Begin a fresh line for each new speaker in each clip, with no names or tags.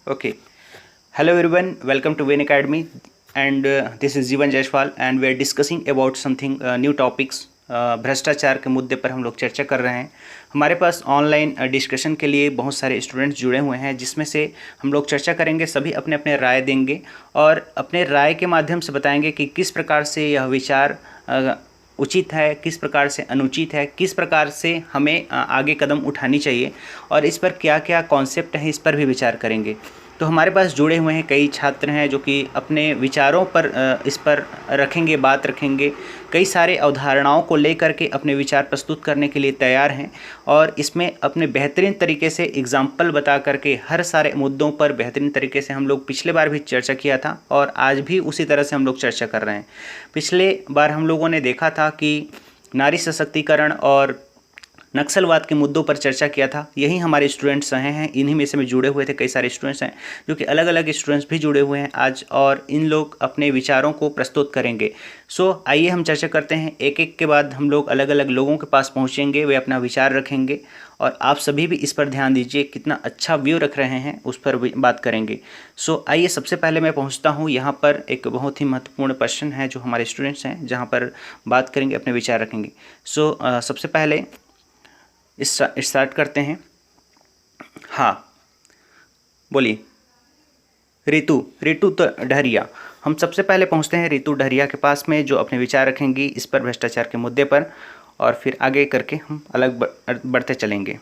Okay. Hello everyone, welcome to Win Academy and this is जीवन Jaiswal and we are discussing about something new topics. भ्रष्टाचार के मुद्दे पर हम लोग चर्चा कर रहे हैं। हमारे पास ऑनलाइन डिस्कशन के लिए बहुत सारे स्टूडेंट्स जुड़े हुए हैं, जिसमें से हम लोग चर्चा करेंगे। सभी अपने अपने राय देंगे और अपने राय के माध्यम से बताएंगे कि किस प्रकार से यह विचार उचित है, किस प्रकार से अनुचित है, किस प्रकार से हमें आगे कदम उठानी चाहिए और इस पर क्या क्या कॉन्सेप्ट हैं, इस पर भी विचार करेंगे। तो हमारे पास जुड़े हुए हैं कई छात्र हैं जो कि अपने विचारों पर इस पर रखेंगे, बात रखेंगे। कई सारे अवधारणाओं को लेकर के अपने विचार प्रस्तुत करने के लिए तैयार हैं और इसमें अपने बेहतरीन तरीके से एग्जाम्पल बता करके हर सारे मुद्दों पर बेहतरीन तरीके से हम लोग पिछले बार भी चर्चा किया था और आज भी उसी तरह से हम लोग चर्चा कर रहे हैं। पिछले बार हम लोगों ने देखा था कि नारी सशक्तिकरण और नक्सलवाद के मुद्दों पर चर्चा किया था। यही हमारे स्टूडेंट्स रहे हैं, इन्हीं में से में जुड़े हुए थे। कई सारे स्टूडेंट्स हैं जो कि अलग अलग स्टूडेंट्स भी जुड़े हुए हैं आज, और इन लोग अपने विचारों को प्रस्तुत करेंगे। सो आइए हम चर्चा करते हैं। एक एक के बाद हम लोग अलग अलग लोगों के पास पहुंचेंगे, वे अपना विचार रखेंगे और आप सभी भी इस पर ध्यान दीजिए, कितना अच्छा व्यू रख रहे हैं उस पर भी बात करेंगे। सो आइए सबसे पहले मैं पहुंचता हूं। यहाँ पर एक बहुत ही महत्वपूर्ण प्रश्न है जो हमारे स्टूडेंट्स हैं, जहाँ पर बात करेंगे, अपने विचार रखेंगे। सो सबसे पहले स्टार्ट करते हैं। हाँ, बोलिए। रितु तो डहरिया। हम सबसे पहले पहुंचते हैं रितु डहरिया के पास में, जो अपने विचार रखेंगी इस पर, भ्रष्टाचार के मुद्दे पर, और फिर आगे करके हम अलग बढ़ते चलेंगे।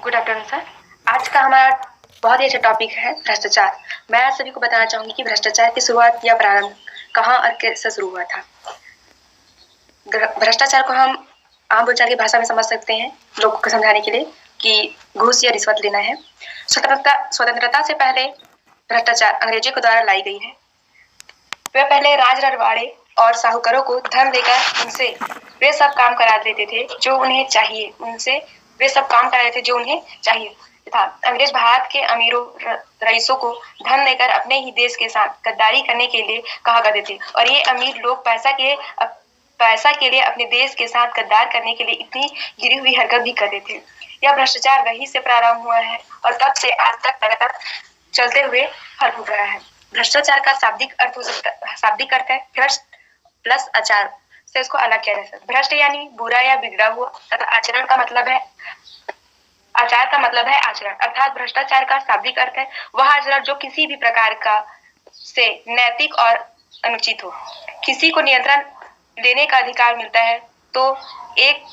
Good afternoon sir. आज का हमारा बहुत ही अच्छा टॉपिक है भ्रष्टाचार। मैं आज सभी को बताना चाहूंगी कि भ्रष्टाचार की शुरुआत या प्रारंभ कहाँ और कैसे शुरू हुआ था। भ्रष्टाचार को हम आम बोलचाल की भाषा में समझ सकते हैं लोगों को समझाने के लिए कि घूस या रिश्वत लेना है। स्वतंत्रता से पहले भ्रष्टाचार अंग्रेजों के द्वारा लाई गई है। वे पहले राज रजवाड़े और साहूकारों को धन देकर उनसे वे सब काम करा देते थे जो उन्हें चाहिए। तथा अंग्रेज भारत के अमीरों रईसों को धन देकर अपने ही देश के साथ गद्दारी करने के लिए कहा करते थे, और ये अमीर लोग पैसा के लिए अपने देश के साथ गद्दार करने के लिए इतनी गिरी हुई हरकत भी करते थे। यह भ्रष्टाचार वहीं से प्रारंभ हुआ है और तब से आज तक लगातार चलते हुए फल फूट रहा है। भ्रष्टाचार का शाब्दिक अर्थ है भ्रष्ट प्लस आचार से इसको अलग किया जा सकता है। भ्रष्ट यानी बुरा या बिगड़ा हुआ, तथा आचार का मतलब है आचरण। अर्थात भ्रष्टाचार का शाब्दिक अर्थ है वह आचरण जो किसी भी प्रकार का से नैतिक और अनुचित हो। किसी को नियंत्रण लेने का अधिकार मिलता है तो एक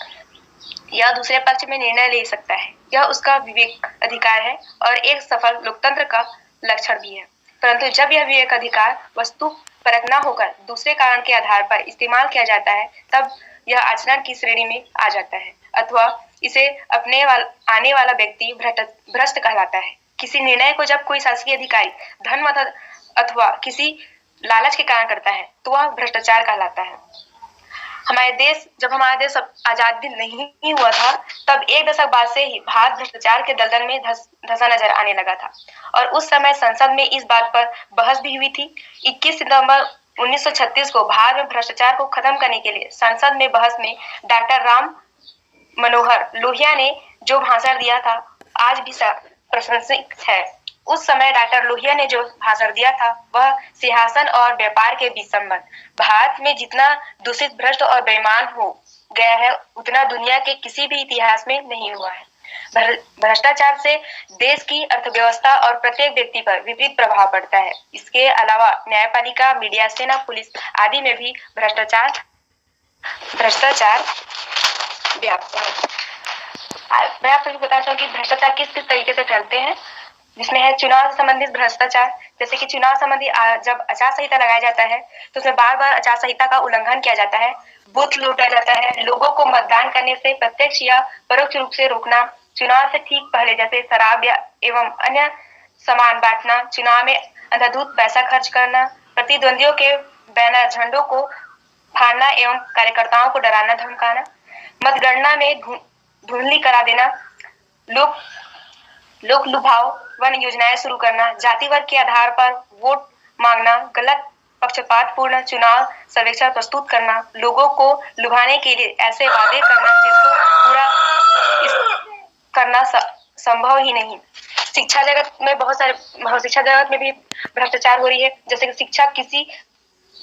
या दूसरे पक्ष में निर्णय ले सकता है, यह उसका विवेक अधिकार है और एक सफल लोकतंत्र का लक्षण भी है। परंतु जब यह विवेक अधिकार वस्तु परक न होकर दूसरे कारण के आधार पर इस्तेमाल किया जाता है, तब यह आचरण की श्रेणी में आ जाता है, अथवा इसे आने वाला व्यक्ति भ्रष्ट कहलाता है। किसी निर्णय को जब कोई शासकीय अधिकारी धन अथवा किसी लालच के कारण करता है तो वह भ्रष्टाचार कहलाता है। जब हमारा देश आजाद नहीं हुआ था, तब एक दशक बाद से ही भारत भ्रष्टाचार के दलदल में धंसा नजर आने लगा था, और उस समय संसद में इस बात पर बहस भी हुई थी। 21 सितंबर 1936 को भारत में भ्रष्टाचार को खत्म करने के लिए संसद में बहस में डॉक्टर राम मनोहर लोहिया ने जो भाषण दिया था आज भी प्रशंसित है। उस समय डॉक्टर लोहिया ने जो भाषण दिया था वह सिंहासन और व्यापार के बीच संबंध। भारत में जितना दूषित, भ्रष्ट और बेईमान हो गया है उतना दुनिया के किसी भी इतिहास में नहीं हुआ है। भ्रष्टाचार से देश की अर्थव्यवस्था और प्रत्येक व्यक्ति पर विपरीत प्रभाव पड़ता है। इसके अलावा न्यायपालिका, मीडिया, सेना, पुलिस आदि में भी भ्रष्टाचार व्याप्त है। मैं आपको बताना चाहूँगी कि भ्रष्टाचार किस तरीके से फैलते हैं, जिसमें है चुनाव से संबंधित भ्रष्टाचार। जैसे कि चुनाव संबंधी जब आचार संहिता लगाया जाता है तो उसमें बार बार आचार संहिता का उल्लंघन किया जाता है, बूथ लूटा जाता है, लोगों को मतदान करने से प्रत्यक्ष या परोक्ष रूप से रोकना, चुनाव से ठीक पहले जैसे शराब एवं अन्य सामान बांटना, चुनाव में अंधाधुंध पैसा खर्च करना, प्रतिद्वंदियों के बैनर झंडों को फाड़ना एवं कार्यकर्ताओं को डराना धमकाना, मतगणना में धुंधली करा देना, लोक लुभाव वन योजनाएं शुरू करना, जाति वर्ग के आधार पर वोट मांगना, गलत पक्षपातपूर्ण चुनाव सर्वेक्षण प्रस्तुत करना, लोगों को लुभाने के लिए ऐसे वादे करना करना संभव ही नहीं। शिक्षा जगत में भी भ्रष्टाचार हो रही है।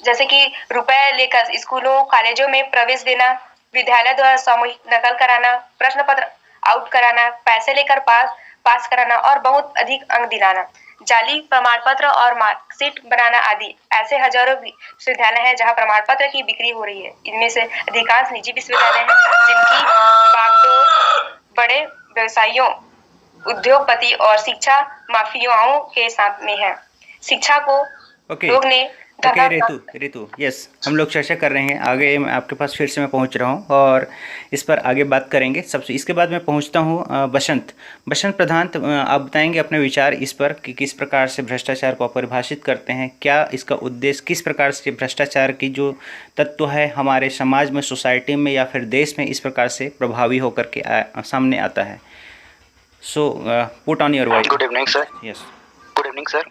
जैसे कि रुपए लेकर स्कूलों कॉलेजों में प्रवेश देना, विद्यालय द्वारा सामूहिक नकल कराना, प्रश्न पत्र आउट कराना, पैसे लेकर पास कराना और बहुत अधिक अंक दिलाना, जाली प्रमाण पत्र और मार्कशीट बनाना आदि ऐसे हजारों विश्वविद्यालय हैं जहां प्रमाण पत्र की बिक्री हो रही है। इनमें से अधिकांश निजी विश्वविद्यालय हैं जिनकी बागडोर बड़े व्यवसायियों, उद्योगपति और शिक्षा माफियाओं के साथ में है। शिक्षा को लोग ने
ओके रितु यस, हम लोग चर्चा कर रहे हैं आगे। मैं आपके पास फिर से मैं पहुंच रहा हूं और इस पर आगे बात करेंगे। सबसे इसके बाद मैं पहुंचता हूं बसंत प्रधान, आप बताएंगे अपने विचार इस पर कि किस प्रकार से भ्रष्टाचार को परिभाषित करते हैं, क्या इसका उद्देश्य, किस प्रकार से भ्रष्टाचार की जो तत्व है हमारे समाज में, सोसाइटी में या फिर देश में इस प्रकार से प्रभावी होकर के सामने आता है। So put on your voice.
Good evening sir.
Yes,
good evening sir.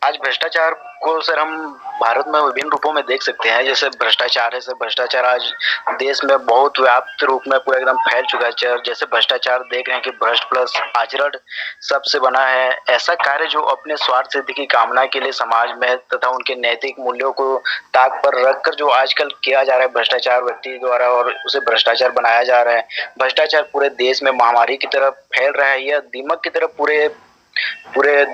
आज भ्रष्टाचार को सर हम भारत में विभिन्न रूपों में देख सकते हैं। जैसे भ्रष्टाचार है सर, भ्रष्टाचार आज देश में बहुत व्याप्त रूप में पूरा एकदम फैल चुका है सर। जैसे भ्रष्टाचार देख रहे हैं कि भ्रष्ट प्लस आचरण सबसे बना है ऐसा कार्य जो अपने स्वार्थ सिद्धि की कामना के लिए समाज में तथा उनके नैतिक मूल्यों को ताक पर रखकर जो आजकल किया जा रहा है भ्रष्टाचार व्यक्ति द्वारा, और उसे भ्रष्टाचार बनाया जा रहा है। भ्रष्टाचार पूरे देश में महामारी की तरफ फैल रहा है, यह दीमक की तरफ पूरे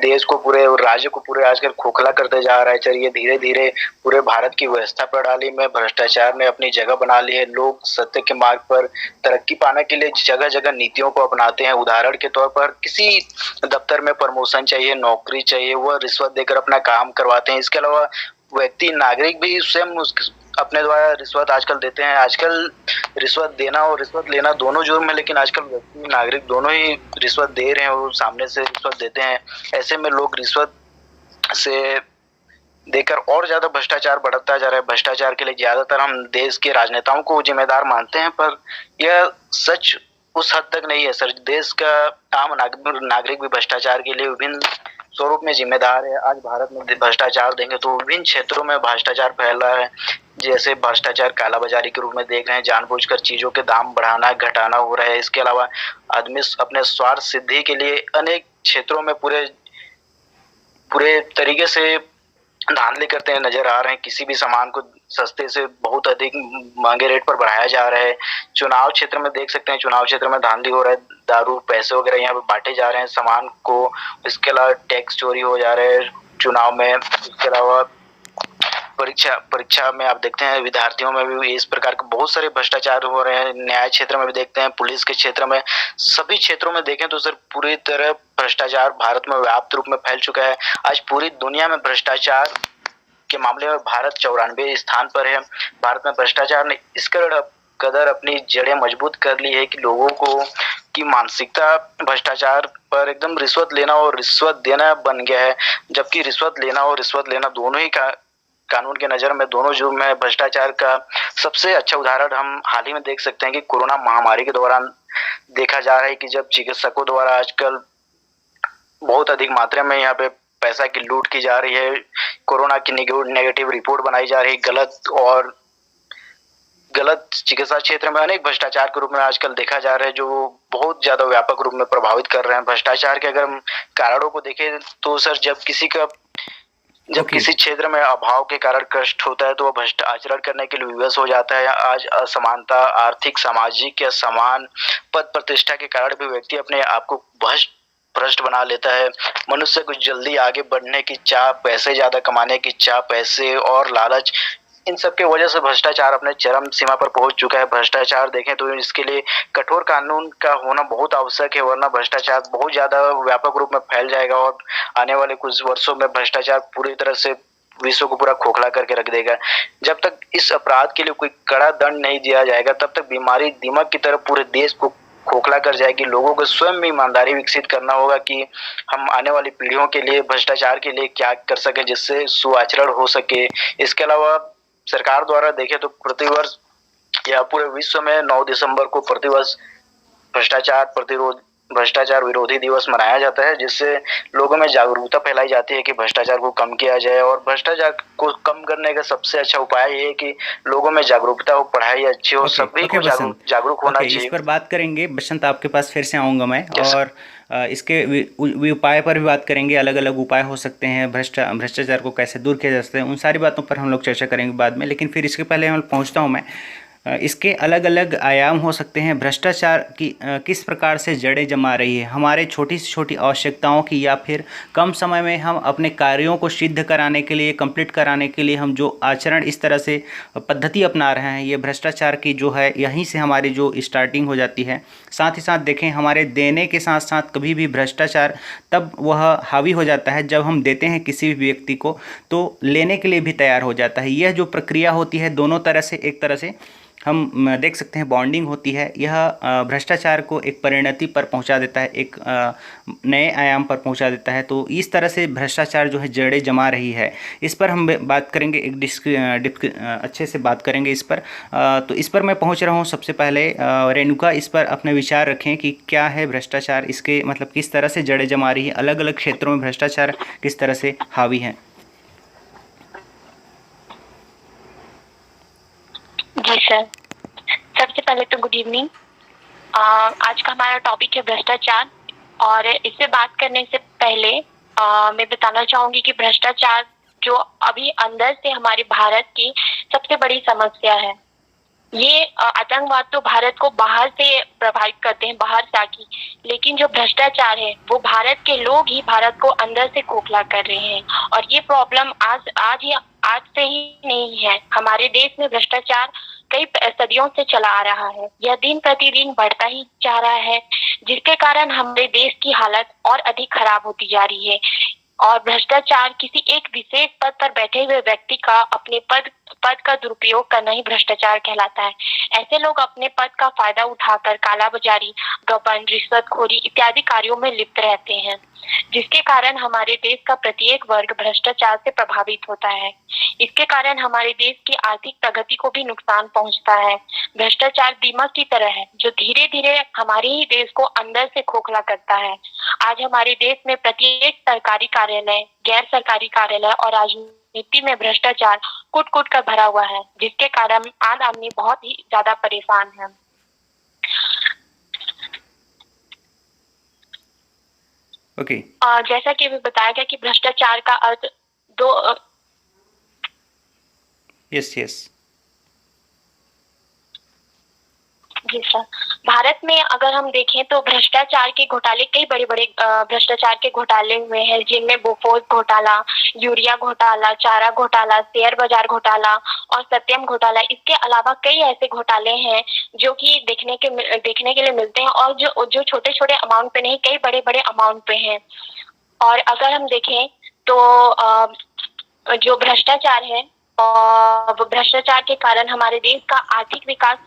देश को, पूरे राज्य को पूरे आजकल खोखला करते जा रहा है। चलिए धीरे धीरे पूरे भारत की व्यवस्था प्रणाली में भ्रष्टाचार ने अपनी जगह बना ली है। लोग सत्य के मार्ग पर तरक्की पाने के लिए जगह जगह नीतियों को अपनाते हैं। उदाहरण के तौर पर किसी दफ्तर में प्रमोशन चाहिए, नौकरी चाहिए, वह रिश्वत देकर अपना काम करवाते हैं। इसके अलावा व्यक्ति नागरिक भी स्वयं अपने द्वारा रिश्वत आजकल देते हैं। आजकल रिश्वत देना और रिश्वत लेना दोनों जुर्म है, लेकिन आजकल व्यक्ति नागरिक दोनों ही रिश्वत दे रहे हैं और सामने से रिश्वत देते हैं। ऐसे में लोग रिश्वत से देकर और ज्यादा भ्रष्टाचार बढ़ता जा रहा है। भ्रष्टाचार के लिए ज्यादातर हम देश के राजनेताओं को जिम्मेदार मानते हैं, पर यह सच उस हद तक नहीं है सर। देश का आम नागरिक भी भ्रष्टाचार के लिए विभिन्न स्वरूप में जिम्मेदार है। आज भारत में भ्रष्टाचार देंगे तो विभिन्न क्षेत्रों में भ्रष्टाचार फैल रहा है। जैसे भ्रष्टाचार कालाबाजारी के रूप में देख रहे हैं, जानबूझकर चीजों के दाम बढ़ाना घटाना हो रहा है। इसके अलावा आदमी अपने स्वार्थ सिद्धि के लिए अनेक क्षेत्रों में पूरे तरीके से धांधली करते हैं नजर आ रहे हैं। किसी भी सामान को सस्ते से बहुत अधिक महंगे रेट पर बढ़ाया जा रहा है। चुनाव क्षेत्र में देख सकते हैं, चुनाव क्षेत्र में धांधली हो रहा है, दारू पैसे वगैरह यहाँ पे बांटे जा रहे हैं सामान को। इसके अलावा टैक्स चोरी हो जा रहे हैं चुनाव में। इसके अलावा परीक्षा में आप देखते हैं विद्यार्थियों में भी इस प्रकार के बहुत सारे भ्रष्टाचार हो रहे हैं। न्याय क्षेत्र में भी देखते हैं, पुलिस के क्षेत्र में, सभी क्षेत्रों में देखें तो सर पूरी तरह भ्रष्टाचार भारत में व्याप्त रूप में फैल चुका है। आज पूरी दुनिया में भ्रष्टाचार के मामले में भारत 94 स्थान पर है। भारत में भ्रष्टाचार ने इस कदर अपनी जड़ें मजबूत कर ली है कि लोगों की मानसिकता भ्रष्टाचार पर एकदम रिश्वत लेना और रिश्वत देना बन गया है। जबकि रिश्वत लेना और रिश्वत लेना दोनों ही कानून के नजर में दोनों जुर्म में भ्रष्टाचार का सबसे अच्छा उदाहरण हम हाल ही में देख सकते हैं कि कोरोना महामारी के दौरान देखा जा रहा है कि जब चिकित्सकों द्वारा आजकल बहुत अधिक मात्रा में यहाँ पे पैसा की लूट की जा रही है, कोरोना की नेगेटिव रिपोर्ट बनाई जा रही है, गलत चिकित्सा क्षेत्र में अनेक भ्रष्टाचार के रूप में आजकल देखा जा रहा है जो बहुत ज्यादा व्यापक रूप में प्रभावित कर रहे हैं। भ्रष्टाचार के अगर हम कारणों को देखें तो सर जब किसी क्षेत्र में अभाव के कारण कष्ट होता है तो वह भ्रष्ट आचरण करने के लिए विवश हो जाता है। आज असमानता, आर्थिक, सामाजिक या समान पद प्रतिष्ठा के कारण भी व्यक्ति अपने आप को भ्रष्ट बना लेता है। मनुष्य को जल्दी आगे बढ़ने की चाह, पैसे ज्यादा कमाने की चाह, पैसे और लालच, इन सब के वजह से भ्रष्टाचार अपने चरम सीमा पर पहुंच चुका है। भ्रष्टाचार देखें तो इसके लिए कठोर कानून का होना बहुत आवश्यक है, वरना भ्रष्टाचार बहुत ज्यादा व्यापक रूप में फैल जाएगा और आने वाले कुछ वर्षों में भ्रष्टाचार पूरी तरह से विश्व को पूरा खोखला करके रख देगा। जब तक इस अपराध के लिए कोई कड़ा दंड नहीं दिया जाएगा तब तक बीमारी दीमक की तरह पूरे देश को खोखला कर जाएगी। लोगों को स्वयं भी ईमानदारी विकसित करना होगा कि हम आने वाली पीढ़ियों के लिए भ्रष्टाचार के लिए क्या कर सके जिससे सुआचरण हो सके। इसके अलावा सरकार द्वारा देखें तो प्रतिवर्ष या पूरे विश्व में 9 दिसंबर को प्रतिवर्ष भ्रष्टाचार प्रतिरोध भ्रष्टाचार विरोधी दिवस मनाया जाता है, जिससे लोगों में जागरूकता फैलाई जाती है कि भ्रष्टाचार को कम किया जाए। और भ्रष्टाचार को कम करने का सबसे अच्छा उपाय ये है कि लोगों में जागरूकता हो, पढ़ाई अच्छी हो,
ओके
सभी
ओके
को
बसंत।
जागरूक होना
ओके, इस
चाहिए।
पर बात करेंगे बसंत, आपके पास फिर से आऊँगा मैं,
यस।
और इसके उपाय पर भी बात करेंगे। अलग अलग उपाय हो सकते हैं, भ्रष्टाचार को कैसे दूर किया जा सकता है, उन सारी बातों पर हम लोग चर्चा करेंगे बाद में। लेकिन फिर इसके पहले हम पहुँचता हूँ मैं, इसके अलग अलग आयाम हो सकते हैं। भ्रष्टाचार की किस प्रकार से जड़ें जमा रही है हमारे छोटी से छोटी आवश्यकताओं की, या फिर कम समय में हम अपने कार्यों को सिद्ध कराने के लिए, कंप्लीट कराने के लिए हम जो आचरण इस तरह से पद्धति अपना रहे हैं, ये भ्रष्टाचार की जो है यहीं से हमारी जो स्टार्टिंग हो जाती है। साथ ही साथ देखें, हमारे देने के साथ साथ कभी भी भ्रष्टाचार तब वह हावी हो जाता है जब हम देते हैं किसी भी व्यक्ति को, तो लेने के लिए भी तैयार हो जाता है। यह जो प्रक्रिया होती है दोनों तरह से, एक तरह से हम देख सकते हैं बॉन्डिंग होती है, यह भ्रष्टाचार को एक परिणति पर पहुंचा देता है, एक नए आयाम पर पहुंचा देता है। तो इस तरह से भ्रष्टाचार जो है जड़ें जमा रही है, इस पर हम बात करेंगे, एक अच्छे से बात करेंगे इस पर। तो इस पर मैं पहुंच रहा हूं। सबसे पहले रेणुका इस पर अपने विचार रखें कि क्या है भ्रष्टाचार, इसके मतलब किस तरह से जड़ें जमा रही है, अलग अलग क्षेत्रों में भ्रष्टाचार किस तरह से हावी है।
जी सर, सबसे पहले तो गुड इवनिंग। आज का हमारा टॉपिक है भ्रष्टाचार, और इससे बात करने से पहले मैं बताना चाहूंगी कि भ्रष्टाचार जो अभी अंदर से हमारे भारत की सबसे बड़ी समस्या है। ये आतंकवाद तो भारत को बाहर से प्रभावित करते हैं, बाहर से आके, लेकिन जो भ्रष्टाचार है वो भारत के लोग ही भारत को अंदर से खोखला कर रहे हैं। और ये प्रॉब्लम आज से ही नहीं है, हमारे देश में भ्रष्टाचार कई सदियों से चला आ रहा है। यह दिन प्रतिदिन बढ़ता ही जा रहा है, जिसके कारण हमारे देश की हालत और अधिक खराब होती जा रही है। और भ्रष्टाचार किसी एक विशेष पद पर बैठे हुए व्यक्ति का अपने पद का दुरुपयोग करना ही भ्रष्टाचार कहलाता है। ऐसे लोग अपने पद का फायदा उठाकर कालाबाजारी, गबन, रिश्वतखोरी इत्यादि कार्यों में लिप्त रहते हैं, जिसके कारण हमारे देश का प्रत्येक वर्ग भ्रष्टाचार से प्रभावित होता है। इसके कारण हमारे देश की आर्थिक प्रगति को भी नुकसान पहुंचता है। भ्रष्टाचार दीमक की तरह है जो धीरे धीरे हमारे ही देश को अंदर से खोखला करता है। आज हमारे देश में प्रत्येक सरकारी कार्यालय, गैर सरकारी कार्यालय और राजनीति में भ्रष्टाचार कुट कुट कर भरा हुआ है, जिसके कारण आम आदमी बहुत ही ज्यादा परेशान है।
ओके।
जैसा कि अभी बताया गया कि भ्रष्टाचार का अर्थ दो
यस यस।
जी सर, भारत में अगर हम देखें तो भ्रष्टाचार के घोटाले, कई बड़े बड़े भ्रष्टाचार के घोटाले हुए हैं, जिनमें बोफोर्स घोटाला, यूरिया घोटाला, चारा घोटाला, शेयर बाजार घोटाला और सत्यम घोटाला। इसके अलावा कई ऐसे घोटाले हैं जो कि देखने के लिए मिलते हैं, और जो छोटे छोटे अमाउंट पे नहीं, कई बड़े बड़े अमाउंट पे हैं। और अगर हम देखें तो जो भ्रष्टाचार है, और भ्रष्टाचार के कारण हमारे देश का आर्थिक विकास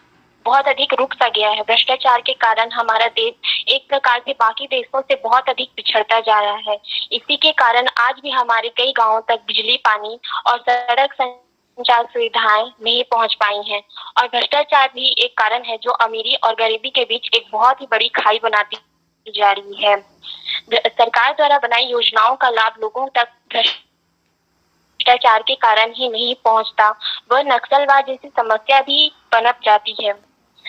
बहुत अधिक रुक सा गया है। भ्रष्टाचार के कारण हमारा देश एक प्रकार से बाकी देशों से बहुत अधिक पिछड़ता जा रहा है। इसी के कारण आज भी हमारे कई गांवों तक बिजली, पानी और सड़क संचार सुविधाएं नहीं पहुंच पाई हैं। और भ्रष्टाचार भी एक कारण है जो अमीरी और गरीबी के बीच एक बहुत ही बड़ी खाई बनाती जा रही है। सरकार द्वारा बनाई योजनाओं का लाभ लोगों तक भ्रष्टाचार के कारण ही नहीं पहुंचता, वह नक्सलवाद जैसी समस्या भी पनप जाती है।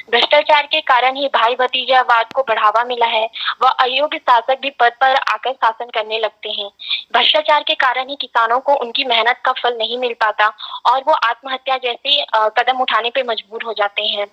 भ्रष्टाचार के कारण ही भाई भतीजावाद को बढ़ावा मिला है, वह अयोग्य शासक भी पद पर आकर शासन करने लगते हैं। भ्रष्टाचार के कारण ही किसानों को उनकी मेहनत का फल नहीं मिल पाता और वो आत्महत्या जैसे कदम उठाने पे मजबूर हो जाते हैं।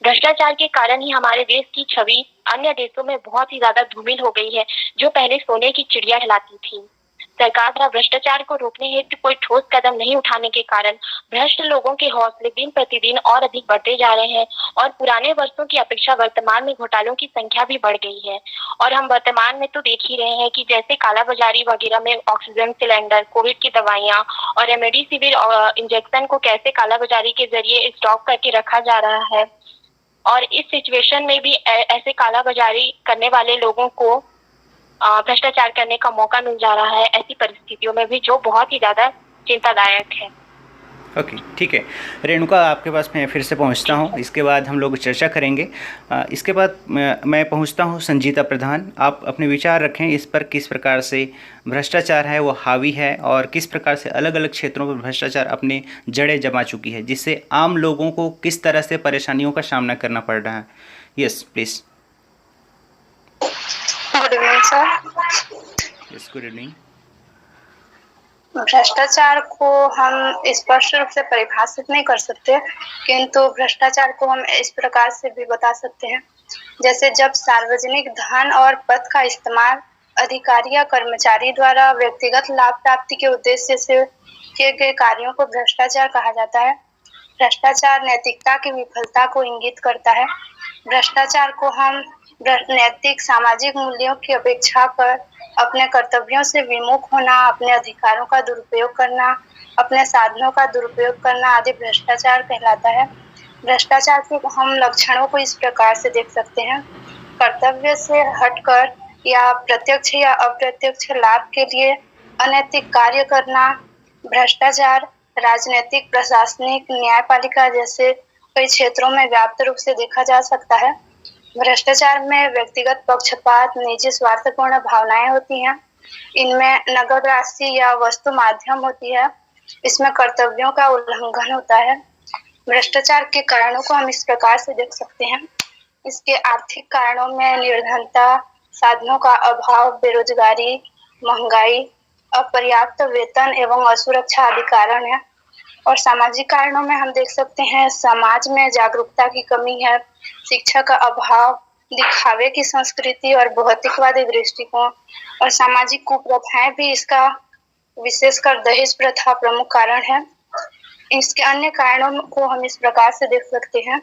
भ्रष्टाचार के कारण ही हमारे देश की छवि अन्य देशों में बहुत ही ज्यादा धूमिल हो गई है, जो पहले सोने की चिड़िया कहलाती थी। सरकार द्वारा भ्रष्टाचार को रोकने हेतु कोई ठोस कदम नहीं उठाने के कारण भ्रष्ट लोगों के हौसले दिन प्रतिदिन और अधिक बढ़ते जा रहे हैं, और पुराने वर्षों की अपेक्षा वर्तमान में घोटालों की संख्या भी बढ़ गई है। और हम वर्तमान में तो देख ही रहे हैं कि जैसे कालाबाजारी वगैरह में ऑक्सीजन सिलेंडर, कोविड की दवाइयां और रेमडेसिविर इंजेक्शन को कैसे कालाबाजारी के जरिए स्टॉक करके रखा जा रहा है। और इस सिचुएशन में भी ऐसे कालाबाजारी करने वाले लोगों को भ्रष्टाचार करने का मौका मिल जा रहा है, ऐसी परिस्थितियों में भी, जो बहुत ही ज्यादा चिंतादायक है।
ओके, ठीक है। रेणुका, आपके पास मैं फिर से पहुंचता हूं, इसके बाद हम लोग चर्चा करेंगे। इसके बाद मैं पहुंचता हूं संजीता प्रधान। आप अपने विचार रखें इस पर, किस प्रकार से भ्रष्टाचार है वो हावी है और किस प्रकार से अलग अलग क्षेत्रों पर भ्रष्टाचार अपने जड़ें जमा चुकी है, जिससे आम लोगों को किस तरह से परेशानियों का सामना करना पड़ रहा है। Yes please.
Good evening sir.
Yes, good evening.
भ्रष्टाचार को हम स्पष्ट रूप से परिभाषित नहीं कर सकते, किंतु भ्रष्टाचार को हम इस प्रकार से भी बता सकते हैं, जैसे जब सार्वजनिक धन और पद का इस्तेमाल अधिकारी या कर्मचारी द्वारा व्यक्तिगत लाभ प्राप्ति के उद्देश्य से किए गए कार्यों को भ्रष्टाचार कहा जाता है। भ्रष्टाचार नैतिकता की विफलता को इंगित करता है। भ्रष्टाचार को हम नैतिक सामाजिक मूल्यों की अपेक्षा कर अपने कर्तव्यों से विमुख होना, अपने अधिकारों का दुरुपयोग करना, अपने साधनों का दुरुपयोग करना आदि भ्रष्टाचार कहलाता है। भ्रष्टाचार के हम लक्षणों को इस प्रकार से देख सकते हैं। कर्तव्य से हटकर या प्रत्यक्ष या अप्रत्यक्ष लाभ के लिए अनैतिक कार्य करना। भ्रष्टाचार राजनीतिक, प्रशासनिक, न्यायपालिका जैसे कई क्षेत्रों में व्यापक रूप से देखा जा सकता है। भ्रष्टाचार में व्यक्तिगत पक्षपात, निजी स्वार्थपूर्ण भावनाएं होती हैं। इनमें नगद राशि या वस्तु माध्यम होती है। इसमें कर्तव्यों का उल्लंघन होता है। भ्रष्टाचार के कारणों को हम इस प्रकार से देख सकते हैं। इसके आर्थिक कारणों में निर्धनता, साधनों का अभाव, बेरोजगारी, महंगाई, अपर्याप्त वेतन एवं असुरक्षा आदि कारण है। और सामाजिक कारणों में हम देख सकते हैं समाज में जागरूकता की कमी है, शिक्षा का अभाव, दिखावे की संस्कृति और भौतिकवादी दृष्टिकोण और सामाजिक कुप्रथाएं भी इसका, विशेषकर दहेज प्रथा प्रमुख कारण है। इसके अन्य कारणों को हम इस प्रकार से देख सकते हैं।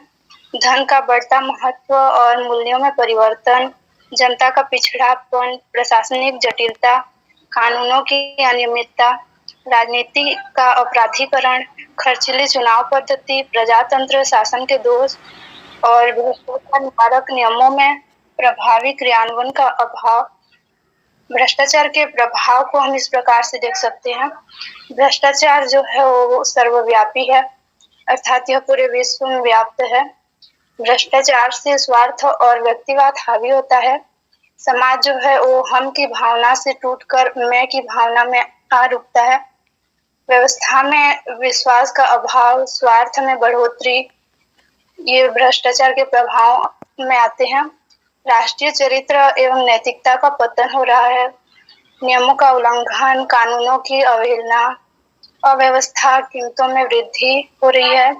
धन का बढ़ता महत्व और मूल्यों में परिवर्तन, जनता का पिछड़ापन, प्रशासनिक जटिलता, कानूनों की अनियमितता, राजनीति का अपराधीकरण, खर्चीली चुनाव पद्धति, प्रजातंत्र शासन के दोष और भ्रष्टाचार निवारक नियमों में प्रभावी क्रियान्वयन का अभाव। भ्रष्टाचार के प्रभाव को हम इस प्रकार से देख सकते हैं। भ्रष्टाचार जो है वो सर्वव्यापी है, अर्थात यह पूरे विश्व में व्याप्त है। भ्रष्टाचार से स्वार्थ और व्यक्तिवाद हावी होता है। समाज जो है वो हम की भावना से टूटकर मैं की भावना में आ रुकता है। व्यवस्था में विश्वास का अभाव, स्वार्थ में बढ़ोतरी, ये भ्रष्टाचार के प्रभाव में आते हैं। राष्ट्रीय चरित्र एवं नैतिकता का पतन हो रहा है। नियमों का उल्लंघन, कानूनों की अवहेलना, अव्यवस्था, कीमतों में वृद्धि हो रही है,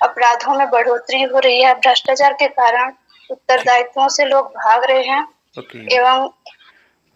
अपराधों में बढ़ोतरी हो रही है। भ्रष्टाचार के कारण उत्तरदायित्वों से लोग भाग रहे हैं। एवं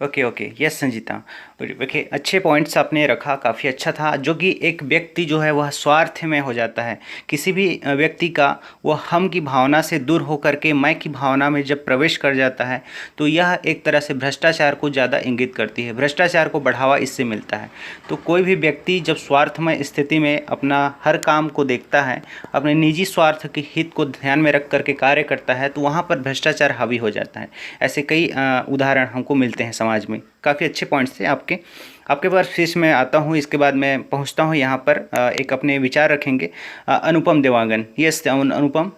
ओके, यस संजीता, देखिए अच्छे पॉइंट्स आपने रखा, काफ़ी अच्छा था। जो कि एक व्यक्ति जो है वह स्वार्थ में हो जाता है। किसी भी व्यक्ति का वह हम की भावना से दूर होकर के मैं की भावना में जब प्रवेश कर जाता है तो यह एक तरह से भ्रष्टाचार को ज़्यादा इंगित करती है। भ्रष्टाचार को बढ़ावा इससे मिलता है। तो कोई भी व्यक्ति जब स्वार्थमय स्थिति में अपना हर काम को देखता है, अपने निजी स्वार्थ के हित को ध्यान में रख करके कार्य करता है, तो वहाँ पर भ्रष्टाचार हावी हो जाता है। ऐसे कई उदाहरण हमको मिलते हैं समाज में। काफ़ी अच्छे पॉइंट्स थे आपके पास फिर मैं आता हूँ। इसके बाद मैं पहुँचता हूँ यहाँ पर एक अपने विचार रखेंगे Anupam Dewangan. Yes Anupam,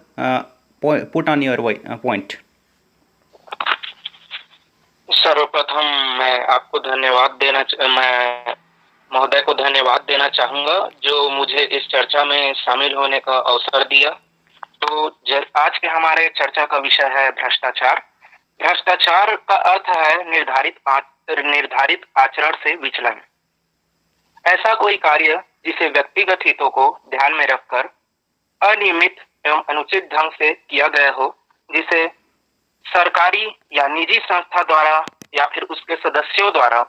put on your point.
सर्वप्रथम मैं आपको मैं महोदय को धन्यवाद देना चाहूंगा जो मुझे इस चर्चा में शामिल होने का अवसर दिया। तो आज के हमारे चर्चा का विषय है भ्रष्टाचार। भ्रष्टाचार का अर्थ है निर्धारित आचरण से विचलन। ऐसा कोई कार्य जिसे व्यक्तिगत हितों को ध्यान में रखकर अनियमित एवं अनुचित ढंग से किया गया हो, जिसे सरकारी या निजी संस्था द्वारा या फिर उसके सदस्यों द्वारा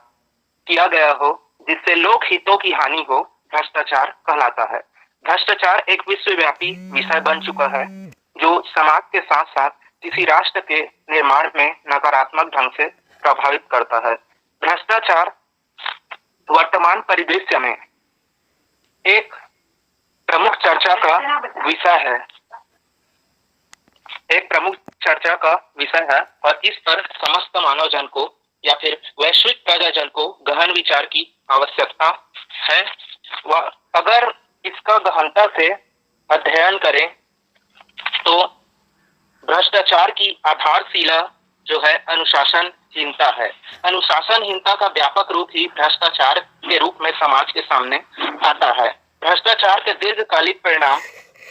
किया गया हो, जिससे लोक हितों की हानि हो, भ्रष्टाचार कहलाता है। भ्रष्टाचार एक विश्वव्यापी विषय बन चुका है जो समाज के साथ साथ किसी राष्ट्र के निर्माण में नकारात्मक ढंग से प्रभावित करता है। भ्रष्टाचार वर्तमान परिदृश्य में एक प्रमुख चर्चा का विषय है और इस पर समस्त मानव जन को या फिर वैश्विक प्रजाजन को गहन विचार की आवश्यकता है। अगर इस इसका गहनता से अध्ययन करें तो भ्रष्टाचार की आधारशिला जो है अनुशासनहीनता है। अनुशासनहीनता का व्यापक रूप ही भ्रष्टाचार के रूप में समाज के सामने आता है। भ्रष्टाचार के दीर्घकालिक परिणाम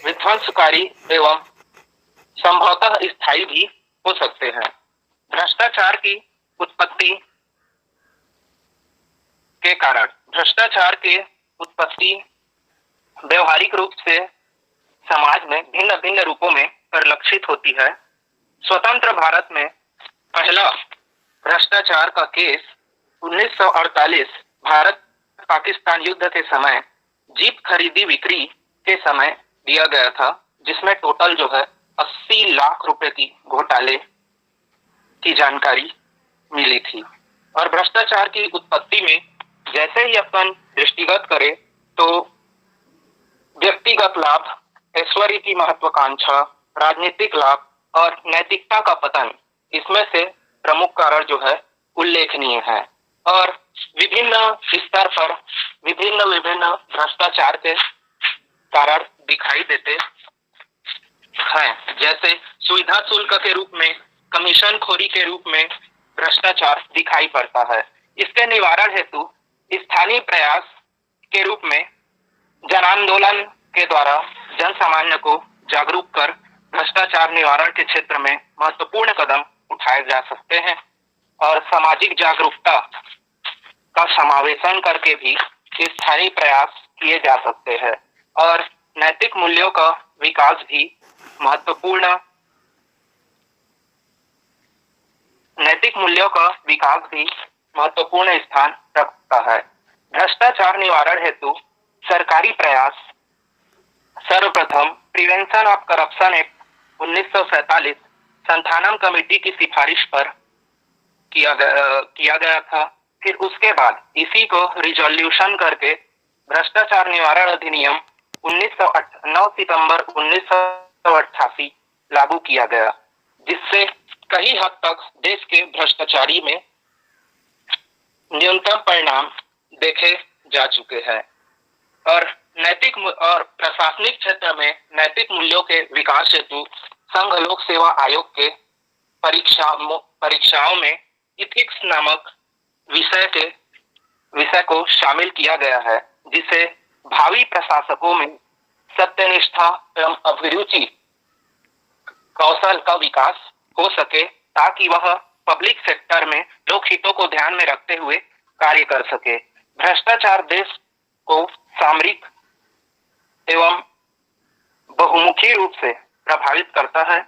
विध्वंसकारी एवं संभवतः स्थायी भी हो सकते हैं। भ्रष्टाचार की उत्पत्ति के कारण भ्रष्टाचार के उत्पत्ति व्यवहारिक रूप से समाज में भिन्न भिन्न रूपों में परिलक्षित होती है। स्वतंत्र भारत में पहला भ्रष्टाचार का केस 1948 भारत पाकिस्तान युद्ध के समय जीप खरीदी बिक्री के समय दिया गया था, जिसमें टोटल जो है 80 लाख रुपए की घोटाले की जानकारी मिली थी। और भ्रष्टाचार की उत्पत्ति में जैसे ही अपन दृष्टिगत करें तो व्यक्तिगत लाभ, ऐश्वर्य की महत्वाकांक्षा, राजनीतिक लाभ और नैतिकता का पतन, इसमें से प्रमुख कारण जो है उल्लेखनीय है। और विभिन्न स्तर पर विभिन्न भ्रष्टाचार के कारण दिखाई देते हैं, जैसे सुविधा शुल्क के रूप में, कमीशन खोरी के रूप में भ्रष्टाचार दिखाई पड़ता है। इसके निवारण हेतु स्थानीय प्रयास के रूप में जन आंदोलन के द्वारा जन सामान्य को जागरूक कर भ्रष्टाचार निवारण के क्षेत्र में महत्वपूर्ण कदम उठाए जा सकते हैं। और सामाजिक जागरूकता का समावेशन करके भी स्थानीय प्रयास किए जा सकते हैं। और नैतिक मूल्यों का विकास भी महत्वपूर्ण स्थान रखता है। भ्रष्टाचार निवारण हेतु सरकारी प्रयास सर्वप्रथम prevention of corruption act 1947 Santhanam committee की सिफारिश पर किया गया था। फिर उसके बाद इसी को रिजोल्यूशन करके भ्रष्टाचार निवारण अधिनियम 9 सितंबर 1988 लागू किया गया, जिससे कई हद तक देश के भ्रष्टाचारी में न्यूनतम परिणाम देखे जा चुके हैं। और नैतिक और प्रशासनिक क्षेत्र में नैतिक मूल्यों के विकास हेतु संघ लोक सेवा आयोग के परीक्षाओं में इथिक्स नामक विषय को शामिल किया गया है, जिससे भावी प्रशासकों में सत्यनिष्ठा एवं अभिरुचि कौशल का विकास हो सके, ताकि वह पब्लिक सेक्टर में लोक हितों को ध्यान में रखते हुए कार्य कर सके। भ्रष्टाचार देश को सामरिक एवं बहुमुखी रूप से प्रभावित करता है।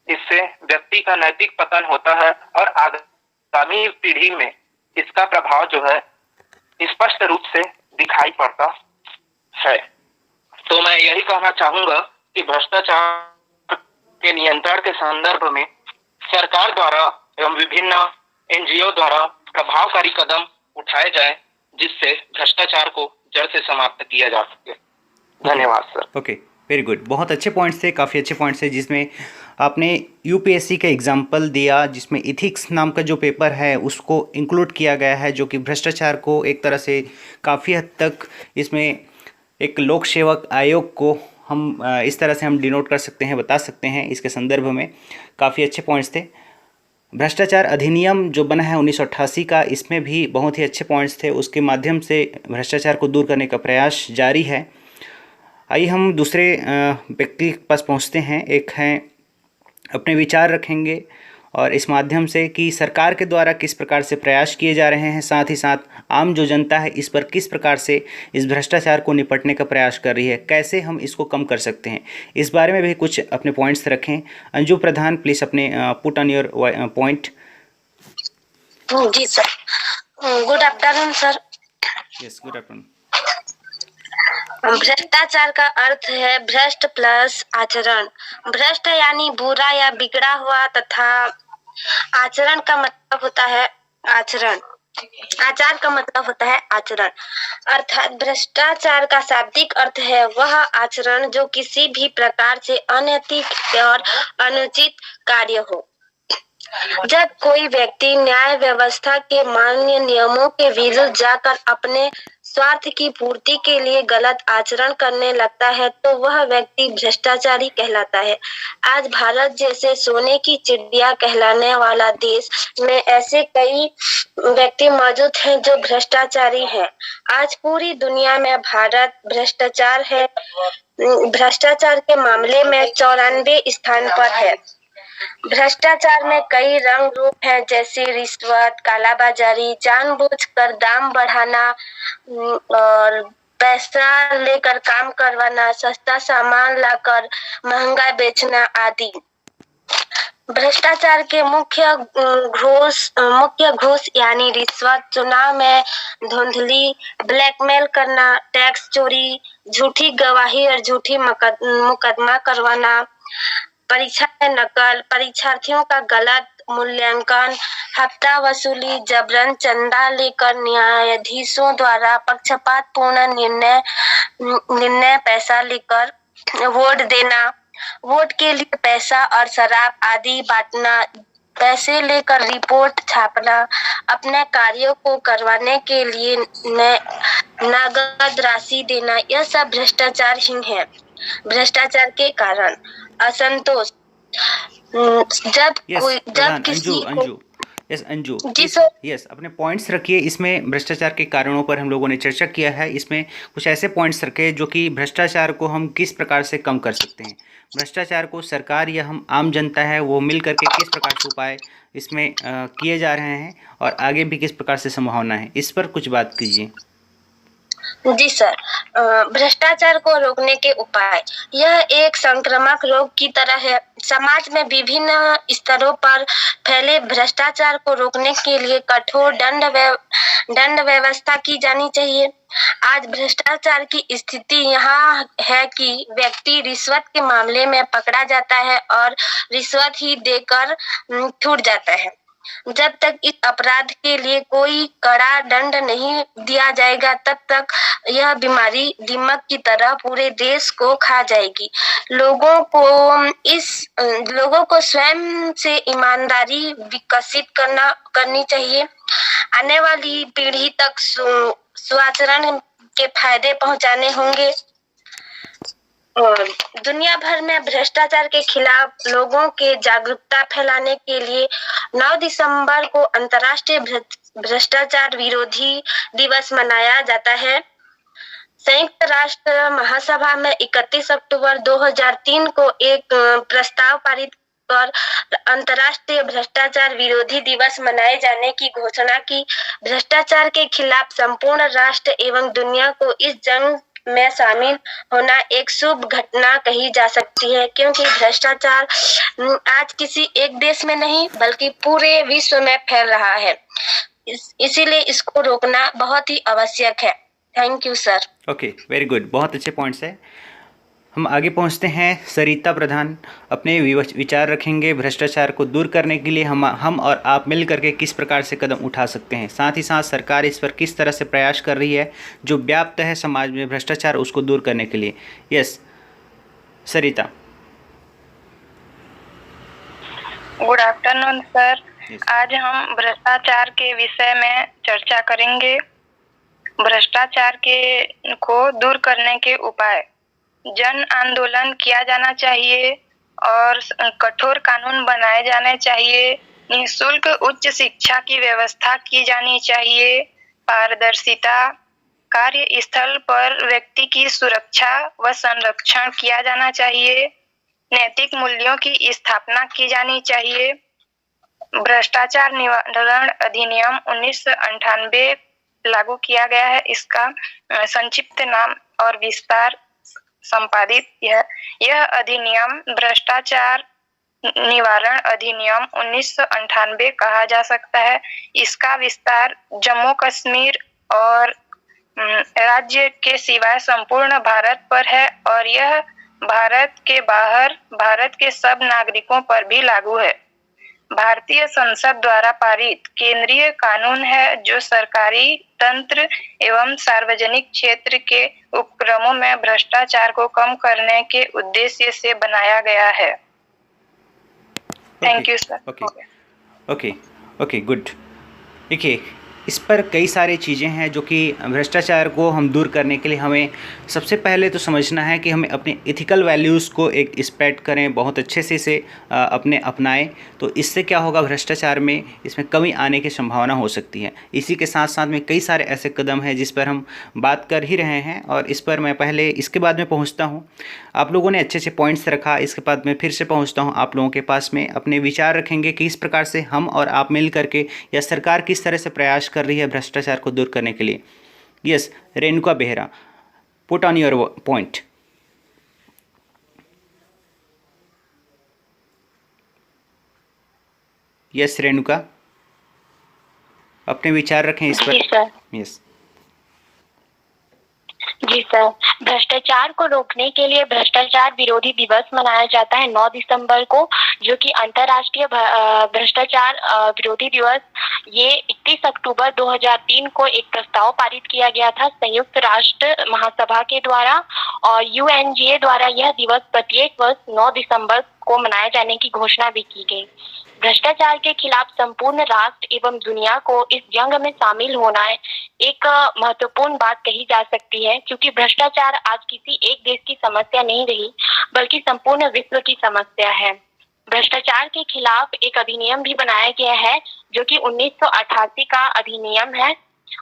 इससे व्यक्ति का नैतिक पतन होता है और आगामी पीढ़ी में इसका प्रभाव जो है स्पष्ट रूप से दिखाई पड़ता है। तो मैं यही कहना चाहूंगा कि भ्रष्टाचार के नियंत्रण के संदर्भ में सरकार द्वारा एवं विभिन्न एनजीओ द्वारा प्रभावकारी कदम उठाए जाए, जिससे भ्रष्टाचार को जड़ से समाप्त किया जा सके। धन्यवाद सर।
Okay, very good. बहुत अच्छे पॉइंट्स थे, काफ़ी अच्छे पॉइंट्स थे, जिसमें आपने यूपीएससी का एग्जाम्पल दिया, जिसमें इथिक्स नाम का जो पेपर है उसको इंक्लूड किया गया है, जो कि भ्रष्टाचार को एक तरह से काफ़ी हद तक इसमें एक लोक सेवक आयोग को हम इस तरह से हम डिनोट कर सकते हैं, बता सकते हैं। इसके संदर्भ में काफ़ी अच्छे पॉइंट्स थे। भ्रष्टाचार अधिनियम जो बना है 1988 का, इसमें भी बहुत ही अच्छे पॉइंट्स थे। उसके माध्यम से भ्रष्टाचार को दूर करने का प्रयास जारी है। आइए हम दूसरे व्यक्ति के पास पहुंचते हैं। एक हैं, अपने विचार रखेंगे और इस माध्यम से कि सरकार के द्वारा किस प्रकार से प्रयास किए जा रहे हैं, साथ ही साथ आम जो जनता है इस पर किस प्रकार से इस भ्रष्टाचार को निपटने का प्रयास कर रही है, कैसे हम इसको कम कर सकते हैं, इस बारे में भी कुछ अपने पॉइंट्स रखें। अंजू प्रधान, प्लीज़ अपने पुट ऑन योर पॉइंट।
जी sir, good afternoon sir.
Yes, good afternoon.
भ्रष्टाचार का अर्थ है भ्रष्ट प्लस आचरण। भ्रष्ट यानी बुरा या बिगड़ा हुआ, तथा आचरण का मतलब होता है आचरण। आचार का मतलब होता है आचरण। अर्थात भ्रष्टाचार का शाब्दिक अर्थ है वह आचरण जो किसी भी प्रकार से अनैतिक और अनुचित कार्य हो। जब कोई व्यक्ति न्याय व्यवस्था के मान्य नियमों के विरुद्ध जाकर अपने स्वार्थ की पूर्ति के लिए गलत आचरण करने लगता है तो वह व्यक्ति भ्रष्टाचारी कहलाता है। आज भारत जैसे सोने की चिड़िया कहलाने वाला देश में ऐसे कई व्यक्ति मौजूद हैं जो भ्रष्टाचारी हैं। आज पूरी दुनिया में भारत भ्रष्टाचार के मामले में 94 स्थान पर है। भ्रष्टाचार में कई रंग रूप हैं, जैसे रिश्वत, कालाबाजारी, जानबूझकर दाम बढ़ाना और पैसा लेकर काम करवाना, सस्ता सामान लाकर महंगा बेचना आदि। भ्रष्टाचार के मुख्य घूस यानी रिश्वत, चुनाव में धुंधली, ब्लैकमेल करना, टैक्स चोरी, झूठी गवाही और झूठी मुकदमा करवाना, परीक्षा में नकल, परीक्षार्थियों का गलत मूल्यांकन, हफ्ता वसूली, जबरन चंदा लेकर न्यायाधीशों द्वारा पक्षपातपूर्ण निर्णय, पैसा लेकर वोट देना, वोट के लिए पैसा और शराब आदि बांटना, पैसे लेकर रिपोर्ट छापना, अपने कार्यों को करवाने के लिए नगद राशि देना, यह सब भ्रष्टाचार ही है। भ्रष्टाचार के कारण असंतोष,
यस अपने पॉइंट्स रखिए। इसमें भ्रष्टाचार के कारणों पर हम लोगों ने चर्चा किया है। इसमें कुछ ऐसे पॉइंट्स रखे जो कि भ्रष्टाचार को हम किस प्रकार से कम कर सकते हैं, भ्रष्टाचार को सरकार या हम आम जनता है वो मिल करके किस प्रकार से उपाय इसमें किए जा रहे हैं और आगे भी किस प्रकार से संभावना है, इस पर कुछ बात कीजिए।
जी सर, भ्रष्टाचार को रोकने के उपाय, यह एक संक्रामक रोग की तरह है। समाज में विभिन्न स्तरों पर फैले भ्रष्टाचार को रोकने के लिए कठोर दंड व्यवस्था की जानी चाहिए। आज भ्रष्टाचार की स्थिति यहाँ है कि व्यक्ति रिश्वत के मामले में पकड़ा जाता है और रिश्वत ही देकर छूट जाता है। जब तक इस अपराध के लिए कोई कड़ा दंड नहीं दिया जाएगा तब तक यह बीमारी दीमक की तरह पूरे देश को खा जाएगी। लोगों को स्वयं से ईमानदारी विकसित करनी चाहिए। आने वाली पीढ़ी तक सुआचरण के फायदे पहुंचाने होंगे। और दुनिया भर में भ्रष्टाचार के खिलाफ लोगों के जागरूकता फैलाने के लिए 9 दिसंबर को अंतर्राष्ट्रीय भ्रष्टाचार विरोधी दिवस मनाया जाता है। संयुक्त राष्ट्र महासभा में 31 अक्टूबर 2003 को एक प्रस्ताव पारित कर अंतर्राष्ट्रीय भ्रष्टाचार विरोधी दिवस मनाए जाने की घोषणा की। भ्रष्टाचार के खिलाफ संपूर्ण राष्ट्र एवं दुनिया को इस जंग में शामिल होना एक शुभ घटना कही जा सकती है, क्योंकि भ्रष्टाचार आज किसी एक देश में नहीं बल्कि पूरे विश्व में फैल रहा है। इसीलिए इसको रोकना बहुत ही आवश्यक है। Thank you sir.
Okay, very good, बहुत अच्छे पॉइंट्स है। हम आगे पहुंचते हैं। सरिता प्रधान अपने विचार रखेंगे भ्रष्टाचार को दूर करने के लिए हम और आप मिल करके किस प्रकार से कदम उठा सकते हैं, साथ ही साथ सरकार इस पर किस तरह से प्रयास कर रही है जो व्याप्त है समाज में भ्रष्टाचार उसको दूर करने के लिए। Yes Sarita.
Good afternoon sir. आज हम भ्रष्टाचार के विषय में चर्चा करेंगे। भ्रष्टाचार को दूर करने के उपाय, जन आंदोलन किया जाना चाहिए और कठोर कानून बनाए जाने चाहिए। निःशुल्क उच्च शिक्षा की व्यवस्था की जानी चाहिए। पारदर्शिता, कार्यस्थल पर व्यक्ति की सुरक्षा व संरक्षण किया जाना चाहिए। नैतिक मूल्यों की स्थापना की जानी चाहिए। भ्रष्टाचार निवारण अधिनियम 1998 लागू किया गया है। इसका संक्षिप्त नाम और विस्तार संपादित यह अधिनियम भ्रष्टाचार निवारण अधिनियम 1998 कहा जा सकता है। इसका विस्तार जम्मू कश्मीर और राज्य के सिवाय संपूर्ण भारत पर है और यह भारत के बाहर भारत के सब नागरिकों पर भी लागू है। भारतीय संसद द्वारा पारित केंद्रीय कानून है जो सरकारी तंत्र एवं सार्वजनिक क्षेत्र के उपक्रमों में भ्रष्टाचार को कम करने के उद्देश्य से बनाया गया है। Thank you sir.
Okay good. देखिए इस पर कई सारी चीज़ें हैं जो कि भ्रष्टाचार को हम दूर करने के लिए हमें सबसे पहले तो समझना है कि हमें अपने इथिकल वैल्यूज़ को एक स्प्रेड करें, बहुत अच्छे से इसे अपने अपनाएं। तो इससे क्या होगा, भ्रष्टाचार में इसमें कमी आने की संभावना हो सकती है। इसी के साथ साथ में कई सारे ऐसे कदम हैं जिस पर हम बात कर ही रहे हैं, और इस पर मैं पहले इसके बाद में पहुँचता हूँ। आप लोगों ने अच्छे अच्छे पॉइंट्स रखा, इसके बाद मैं फिर से पहुँचता हूँ आप लोगों के पास में। अपने विचार रखेंगे कि इस प्रकार से हम और आप मिल करके या सरकार किस तरह से प्रयास कर रही है भ्रष्टाचार को दूर करने के लिए। Yes, Renuka Behera, put on your point. Yes Renuka, अपने विचार रखें इस पर।
जी सर।
यस
जी सर, भ्रष्टाचार को रोकने के लिए भ्रष्टाचार विरोधी दिवस मनाया जाता है 9 दिसंबर को, जो कि अंतर्राष्ट्रीय भ्रष्टाचार विरोधी दिवस। ये 31 अक्टूबर 2003 को एक प्रस्ताव पारित किया गया था संयुक्त राष्ट्र महासभा के द्वारा, और UNGA द्वारा यह दिवस प्रत्येक वर्ष 9 दिसंबर को मनाए जाने की घोषणा भी की गई। भ्रष्टाचार के खिलाफ संपूर्ण राष्ट्र एवं दुनिया को इस जंग में शामिल होना है एक महत्वपूर्ण बात कही जा सकती है, क्योंकि भ्रष्टाचार आज किसी एक देश की समस्या नहीं रही, बल्कि संपूर्ण विश्व की समस्या है। भ्रष्टाचार के खिलाफ एक अधिनियम भी बनाया गया है, जो कि 1988 का अधिनियम है,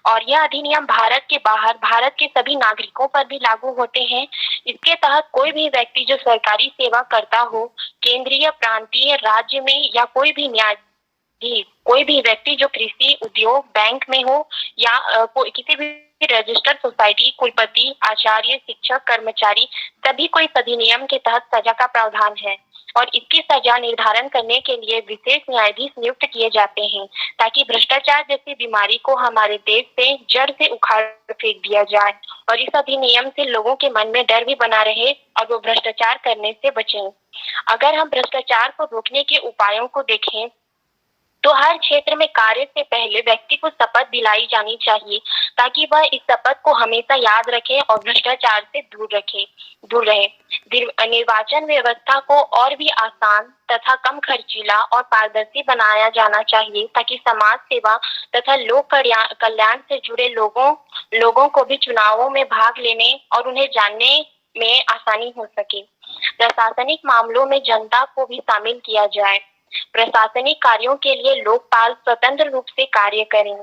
और यह अधिनियम भारत के बाहर भारत के सभी नागरिकों पर भी लागू होते हैं। इसके तहत कोई भी व्यक्ति जो सरकारी सेवा करता हो, केंद्रीय, प्रांतीय, राज्य में, या कोई भी न्यायाधीश, कोई भी व्यक्ति जो कृषि, उद्योग, बैंक में हो, या किसी भी रजिस्टर्ड सोसाइटी, कुलपति, आचार्य, शिक्षक, कर्मचारी, सभी को इस अधिनियम के तहत सजा का प्रावधान है, और इसकी सजा निर्धारण करने के लिए विशेष न्यायाधीश नियुक्त किए जाते हैं, ताकि भ्रष्टाचार जैसी बीमारी को हमारे देश से जड़ से उखाड़ फेंक दिया जाए, और इस अधिनियम से लोगों के मन में डर भी बना रहे और वो भ्रष्टाचार करने से बचें। अगर हम भ्रष्टाचार को रोकने के उपायों को देखें, तो हर क्षेत्र में कार्य से पहले व्यक्ति को शपथ दिलाई जानी चाहिए, ताकि वह इस शपथ को हमेशा याद रखे और भ्रष्टाचार से दूर रहे। निर्वाचन व्यवस्था को और भी आसान तथा कम खर्चीला और पारदर्शी बनाया जाना चाहिए, ताकि समाज सेवा तथा लोक कल्याण से जुड़े लोगों को भी चुनावों में भाग लेने और उन्हें जानने में आसानी हो सके। प्रशासनिक मामलों में जनता को भी शामिल किया जाए। प्रशासनिक कार्यों के लिए लोकपाल स्वतंत्र रूप से कार्य करें।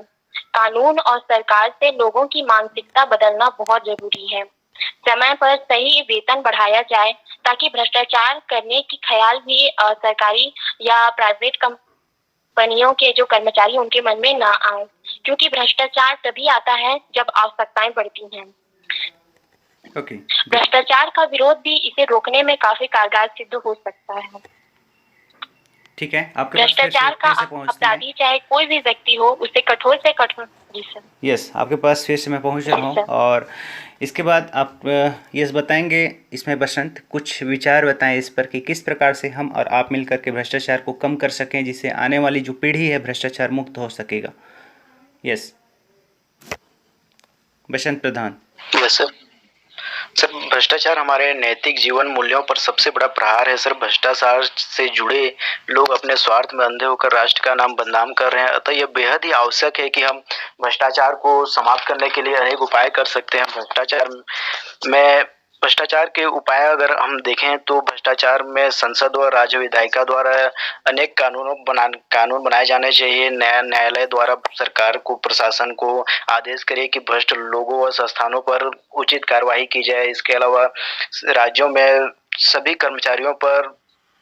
कानून और सरकार से लोगों की मानसिकता बदलना बहुत जरूरी है। समय पर सही वेतन बढ़ाया जाए, ताकि भ्रष्टाचार करने की ख्याल भी सरकारी या प्राइवेट कंपनियों के जो कर्मचारी उनके मन में ना आए, क्योंकि भ्रष्टाचार तभी आता है जब आवश्यकताएं बढ़ती हैं। भ्रष्टाचार का विरोध भी इसे रोकने में काफी कारगर सिद्ध हो सकता है।
ठीक है, आपके
भ्रष्टाचार का अपराधी चाहे कोई भी व्यक्ति हो, उसे कठोर से कठोर। जी सर।
यस, आपके पास फिर से मैं पहुंच रहा हूँ, और इसके बाद आप यस बताएंगे इसमें। बसंत, कुछ विचार बताएं इस पर कि किस प्रकार से हम और आप मिलकर के भ्रष्टाचार को कम कर सकें, जिससे आने वाली जो पीढ़ी है भ्रष्टाचार मुक्त हो सकेगा। यस, बसंत प्रधान।
यस सर, भ्रष्टाचार हमारे नैतिक जीवन मूल्यों पर सबसे बड़ा प्रहार है सर। भ्रष्टाचार से जुड़े लोग अपने स्वार्थ में अंधे होकर राष्ट्र का नाम बदनाम कर रहे हैं, अतः यह बेहद ही आवश्यक है कि हम भ्रष्टाचार को समाप्त करने के लिए अनेक उपाय कर सकते हैं। भ्रष्टाचार के उपाय अगर हम देखें तो भ्रष्टाचार में संसद और राज्य विधायिका द्वारा अनेक कानून बनाए जाने चाहिए। न्यायालय द्वारा सरकार को, प्रशासन को आदेश करे कि भ्रष्ट लोगों व संस्थानों पर उचित कार्रवाई की जाए। इसके अलावा राज्यों में सभी कर्मचारियों पर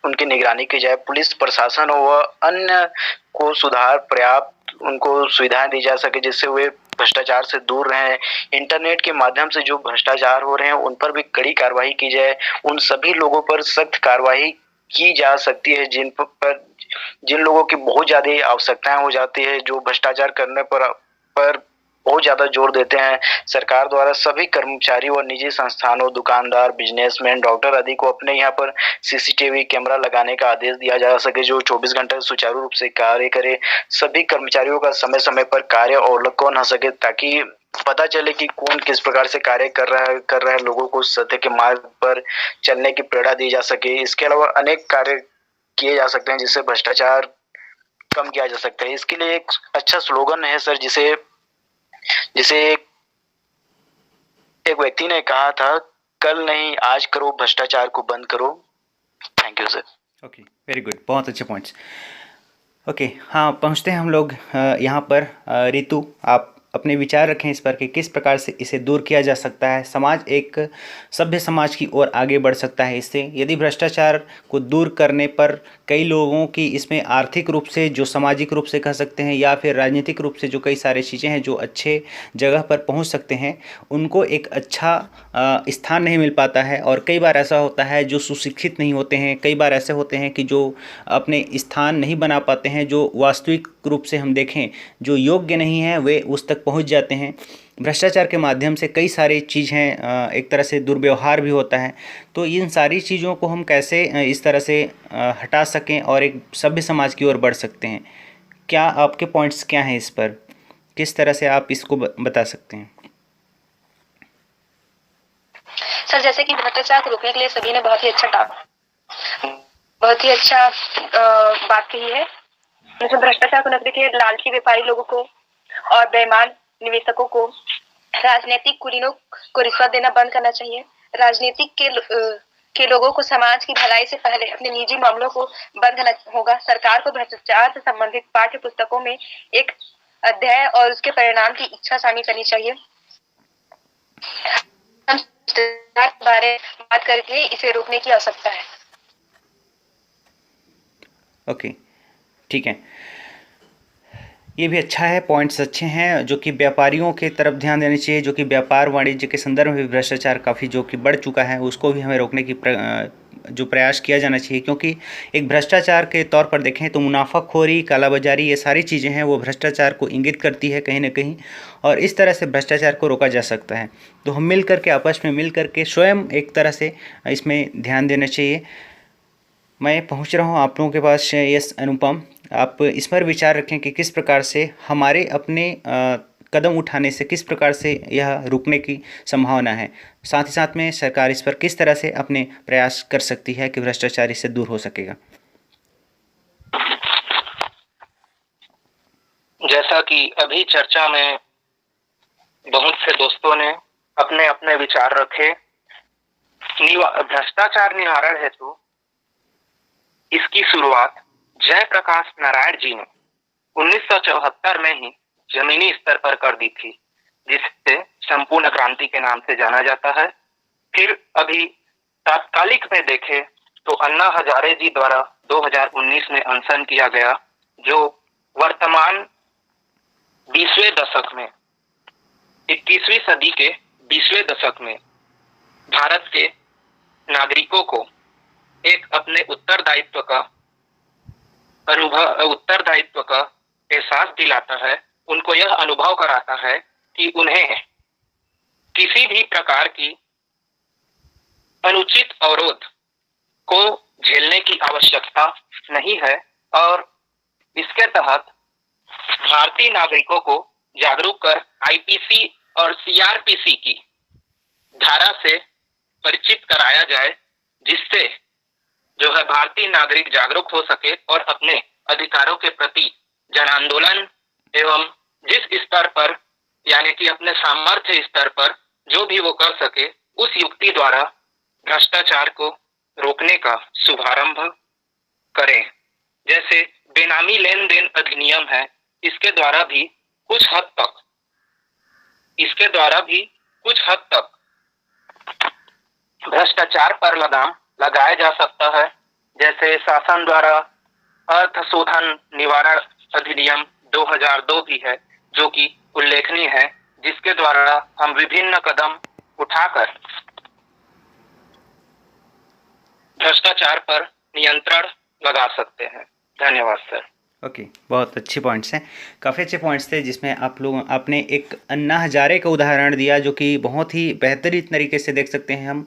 उनकी निगरानी की जाए। पुलिस प्रशासन व अन्य को पर्याप्त उनको सुविधाएं दी जा सके, जिससे वे भ्रष्टाचार से दूर रहें। इंटरनेट के माध्यम से जो भ्रष्टाचार हो रहे हैं उन पर भी कड़ी कार्रवाई की जाए। उन सभी लोगों पर सख्त कार्रवाई की जा सकती है जिन लोगों की बहुत ज्यादा आवश्यकताएं हो जाती है, जो भ्रष्टाचार करने पर बहुत ज्यादा जोर देते हैं। सरकार द्वारा सभी कर्मचारी व निजी संस्थानों, दुकानदार, बिजनेसमैन, डॉक्टर आदि को अपने यहाँ पर CCTV कैमरा लगाने का आदेश दिया जा सके, जो 24 घंटे सुचारू रूप से कार्य करे। सभी कर्मचारियों का समय समय पर कार्य अवलोकन हो सके, ताकि पता चले कि कौन किस प्रकार से कार्य कर रहा है। लोगों को सत्य के मार्ग पर चलने की प्रेरणा दी जा सके। इसके अलावा अनेक कार्य किए जा सकते हैं जिससे भ्रष्टाचार कम किया जा सकता है। इसके लिए एक अच्छा स्लोगन है सर, जिसे जिसे एक व्यक्ति ने कहा था, कल नहीं आज करो भ्रष्टाचार को बंद करो। Thank you sir.
Okay, very good, बहुत अच्छे पॉइंट्स। ओके, हाँ, पहुँचते हैं हम लोग यहाँ पर। रितु, आप अपने विचार रखें इस पर कि किस प्रकार से इसे दूर किया जा सकता है, समाज एक सभ्य समाज की ओर आगे बढ़ सकता है इससे। यदि भ्रष्टाचार को दूर करने पर कई लोगों की इसमें आर्थिक रूप से, जो सामाजिक रूप से कह सकते हैं, या फिर राजनीतिक रूप से जो कई सारी चीज़ें हैं जो अच्छे जगह पर पहुंच सकते हैं, उनको एक अच्छा स्थान नहीं मिल पाता है। और कई बार ऐसा होता है जो सुशिक्षित नहीं होते हैं, कई बार ऐसे होते हैं कि जो अपने स्थान नहीं बना पाते हैं, जो वास्तविक रूप से हम देखें जो योग्य नहीं है, वे उस तक पहुंच जाते हैं। भ्रष्टाचार के माध्यम से कई सारी चीज़ें, एक तरह से दुर्व्यवहार भी होता है। तो इन सारी चीज़ों को हम कैसे इस तरह से हटा सकें और एक सभ्य समाज की ओर बढ़ सकते हैं? क्या आपके पॉइंट्स क्या हैं इस पर? किस तरह से आप इसको बता सकते हैं?
सर, जैसे कि भ्रष्टाचार को रोकने के लिए सभी ने बहुत ही अच्छा बात कही है। जैसे भ्रष्टाचार को रोकने के लिए लालची व्यापारी लोगों को और बेईमान निवेशकों को, राजनीतिक कुलीनों को रिश्वत देना बंद करना चाहिए। राजनीतिक के लोगों को समाज की भलाई से पहले अपने निजी मामलों को बंद करना होगा। सरकार को भ्रष्टाचार से संबंधित पाठ्य पुस्तकों में एक अध्याय और उसके परिणाम की इच्छा शामिल करनी चाहिए। भ्रष्टाचार के बारे में बात करके इसे रोकने की आवश्यकता है।
ओके, ठीक है, ये भी अच्छा है, पॉइंट्स अच्छे हैं। जो कि व्यापारियों के तरफ ध्यान देना चाहिए, जो कि व्यापार वाणिज्य के संदर्भ में भी भ्रष्टाचार काफ़ी जो कि बढ़ चुका है, उसको भी हमें रोकने की जो प्रयास किया जाना चाहिए। क्योंकि एक भ्रष्टाचार के तौर पर देखें तो मुनाफाखोरी, कालाबाजारी, ये सारी चीज़ें हैं वो भ्रष्टाचार को इंगित करती है कहीं ना कहीं, और इस तरह से भ्रष्टाचार को रोका जा सकता है। तो हम मिल करके, आपस में मिल करके स्वयं एक तरह से इसमें ध्यान देना चाहिए। मैं पहुंच रहा हूं आप लोगों के पास। यस अनुपम, आप इस पर विचार रखें कि किस प्रकार से हमारे अपने कदम उठाने से किस प्रकार से यह रुकने की संभावना है, साथ ही साथ में सरकार इस पर किस तरह से अपने प्रयास कर सकती है कि भ्रष्टाचार इससे दूर हो सकेगा।
जैसा कि अभी चर्चा में बहुत से दोस्तों ने अपने अपने विचार रखे, भ्रष्टाचार निवारण हेतु इसकी शुरुआत जयप्रकाश नारायण जी ने 1974 में ही जमीनी स्तर पर कर दी थी, जिसे संपूर्ण क्रांति के नाम से जाना जाता है। फिर अभी तात्कालिक में देखें तो अन्ना हजारे जी द्वारा 2019 में अनशन किया गया, जो वर्तमान 20वें दशक में, 21वीं सदी के 20वें दशक में भारत के नागरिकों को एक अपने उत्तरदायित्व का एहसास दिलाता है। उनको यह अनुभव कराता है कि उन्हें किसी भी प्रकार की अनुचित अवरोध को झेलने की आवश्यकता नहीं है, और इसके तहत भारतीय नागरिकों को जागरूक कर आईपीसी और सीआरपीसी की धारा से परिचित कराया जाए, जिससे जो है भारतीय नागरिक जागरूक हो सके और अपने अधिकारों के प्रति जन आंदोलन एवं जिस स्तर पर, यानी कि अपने सामर्थ्य स्तर पर जो भी वो कर सके, उस युक्ति द्वारा भ्रष्टाचार को रोकने का शुभारंभ करें। जैसे बेनामी लेन देन अधिनियम है, इसके द्वारा भी कुछ हद तक भ्रष्टाचार पर लगाम लगाया जा सकता है। जैसे शासन द्वारा अर्थ शोधन निवारण अधिनियम 2002 भी है, जो कि उल्लेखनीय है, जिसके द्वारा हम विभिन्न कदम उठाकर भ्रष्टाचार पर नियंत्रण लगा सकते हैं। धन्यवाद सर।
ओके, बहुत अच्छे पॉइंट्स हैं, काफ़ी अच्छे पॉइंट्स थे, जिसमें आपने एक अन्ना हजारे का उदाहरण दिया, जो कि बहुत ही बेहतरीन तरीके से देख सकते हैं हम,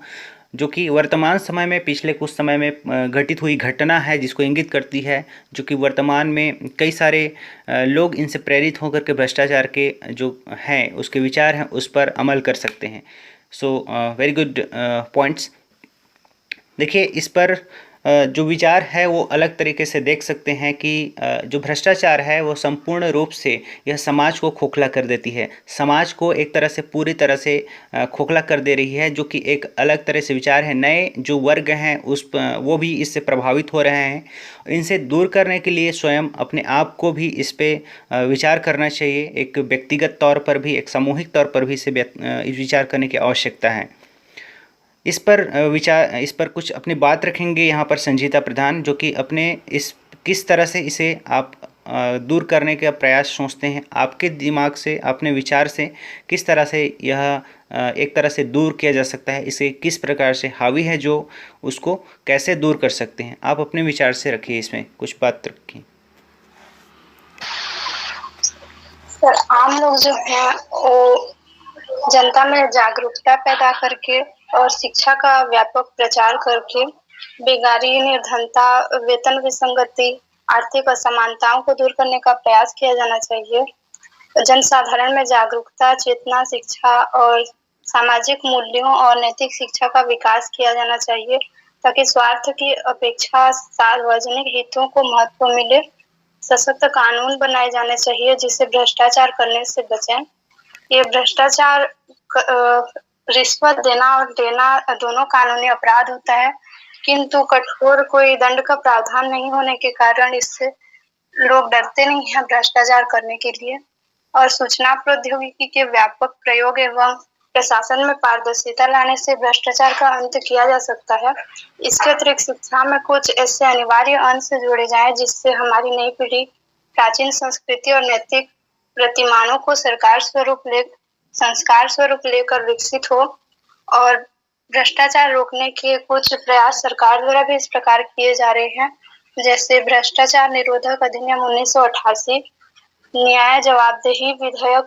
जो कि वर्तमान समय में पिछले कुछ समय में घटित हुई घटना है, जिसको इंगित करती है, जो कि वर्तमान में कई सारे लोग इनसे प्रेरित होकर के भ्रष्टाचार के जो हैं उसके विचार हैं उस पर अमल कर सकते हैं। So very good points. देखिए, इस पर जो विचार है वो अलग तरीके से देख सकते हैं कि जो भ्रष्टाचार है वो संपूर्ण रूप से यह समाज को खोखला कर देती है, समाज को एक तरह से पूरी तरह से खोखला कर दे रही है, जो कि एक अलग तरह से विचार है। नए जो वर्ग हैं वो भी इससे प्रभावित हो रहे हैं। इनसे दूर करने के लिए स्वयं अपने आप को भी इस पे विचार करना चाहिए। एक व्यक्तिगत तौर पर भी, एक सामूहिक तौर पर भी इसे विचार करने की आवश्यकता है। इस पर कुछ अपनी बात रखेंगे यहाँ पर संजीता प्रधान, जो कि अपने इस किस तरह से इसे आप दूर करने का प्रयास सोचते हैं, आपके दिमाग से, अपने विचार से किस तरह से यह एक तरह से दूर किया जा सकता है, इसे किस प्रकार से हावी है जो उसको कैसे दूर कर सकते हैं, आप अपने विचार से रखिए, इसमें कुछ बात रखिए।
सर, आम लोग जो हैं वो जनता में जागरूकता पैदा करके और शिक्षा का व्यापक प्रचार करके बेकारी, निर्धनता, वेतन विसंगति, आर्थिक असमानताओं को दूर करने का प्रयास किया जाना चाहिए। जनसाधारण में जागरूकता, चेतना, शिक्षा और सामाजिक मूल्यों और नैतिक शिक्षा का विकास किया जाना चाहिए, ताकि स्वार्थ की अपेक्षा सार्वजनिक हितों को महत्व मिले। सशक्त कानून बनाए जाने चाहिए जिससे भ्रष्टाचार करने से बचें। ये भ्रष्टाचार, रिश्वत देना और लेना दोनों कानूनी अपराध होता है, किंतु कठोर कोई दंड का प्रावधान नहीं होने के कारण इससे लोग डरते नहीं हैं भ्रष्टाचार करने के लिए। और सूचना प्रौद्योगिकी के व्यापक प्रयोग एवं प्रशासन में पारदर्शिता लाने से भ्रष्टाचार का अंत किया जा सकता है। इसके अतिरिक्त शिक्षा में कुछ ऐसे अनिवार्य अंश जोड़े जाएं जिससे हमारी नई पीढ़ी प्राचीन संस्कृति और नैतिक प्रतिमानों को संस्कार स्वरूप लेकर विकसित हो। और भ्रष्टाचार रोकने के कुछ प्रयास सरकार द्वारा भी इस प्रकार किए जा रहे हैं, जैसे भ्रष्टाचार निरोधक अधिनियम 1988, न्याय जवाबदेही विधेयक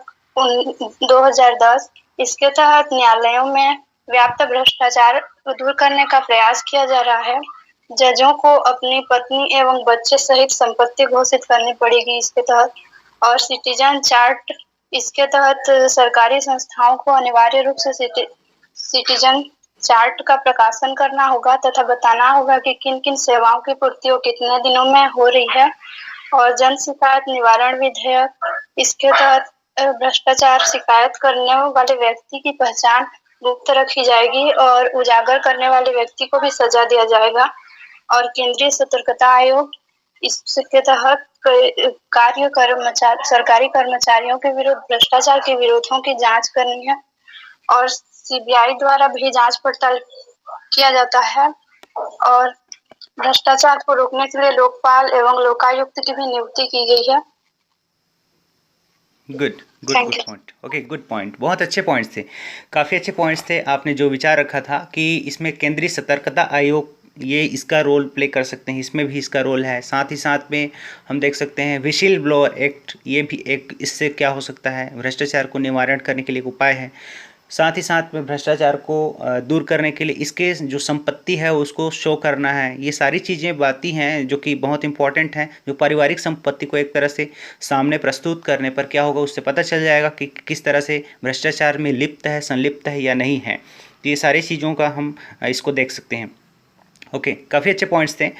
2010। इसके तहत न्यायालयों में व्याप्त भ्रष्टाचार को दूर करने का प्रयास किया जा रहा है। जजों को अपनी पत्नी एवं बच्चे सहित संपत्ति घोषित करनी पड़ेगी इसके तहत। और सिटीजन चार्ट, इसके तहत सरकारी संस्थाओं को अनिवार्य रूप से सिटीजन चार्ट का प्रकाशन करना होगा तथा बताना होगा कि किन किन सेवाओं की पूर्ति कितने दिनों में हो रही है। और जन शिकायत निवारण विधेयक, इसके तहत भ्रष्टाचार शिकायत करने वाले व्यक्ति की पहचान गुप्त रखी जाएगी और उजागर करने वाले व्यक्ति को भी सजा दिया जाएगा। और केंद्रीय सतर्कता आयोग, इसके तहत सरकारी कर्मचारियों के विरुद्ध भ्रष्टाचार के विरोधों की जांच करनी है और सीबीआई द्वारा भी जांच पड़ताल किया जाता है। और भ्रष्टाचार को रोकने के लिए लोकपाल एवं लोकायुक्त की भी नियुक्ति की गई है।
Good point. Okay, good point, बहुत अच्छे पॉइंट्स थे, काफ़ी अच्छे पॉइंट्स थे। आपने जो विचार रखा था कि इसमें केंद्रीय सतर्कता आयोग ये इसका रोल प्ले कर सकते हैं, इसमें भी इसका रोल है। साथ ही साथ में हम देख सकते हैं विशिल ब्लोअर एक्ट, ये भी एक, इससे क्या हो सकता है, भ्रष्टाचार को निवारण करने के लिए एक उपाय है। साथ ही साथ में भ्रष्टाचार को दूर करने के लिए इसके जो संपत्ति है उसको शो करना है। ये सारी चीज़ें बातें हैं जो कि बहुत इंपॉर्टेंट हैं, जो पारिवारिक संपत्ति को एक तरह से सामने प्रस्तुत करने पर क्या होगा, उससे पता चल जाएगा कि किस तरह से भ्रष्टाचार में लिप्त है, संलिप्त है या नहीं है। तो ये सारी चीज़ों का हम इसको देख सकते हैं। ओके, काफ़ी अच्छे पॉइंट्स थे।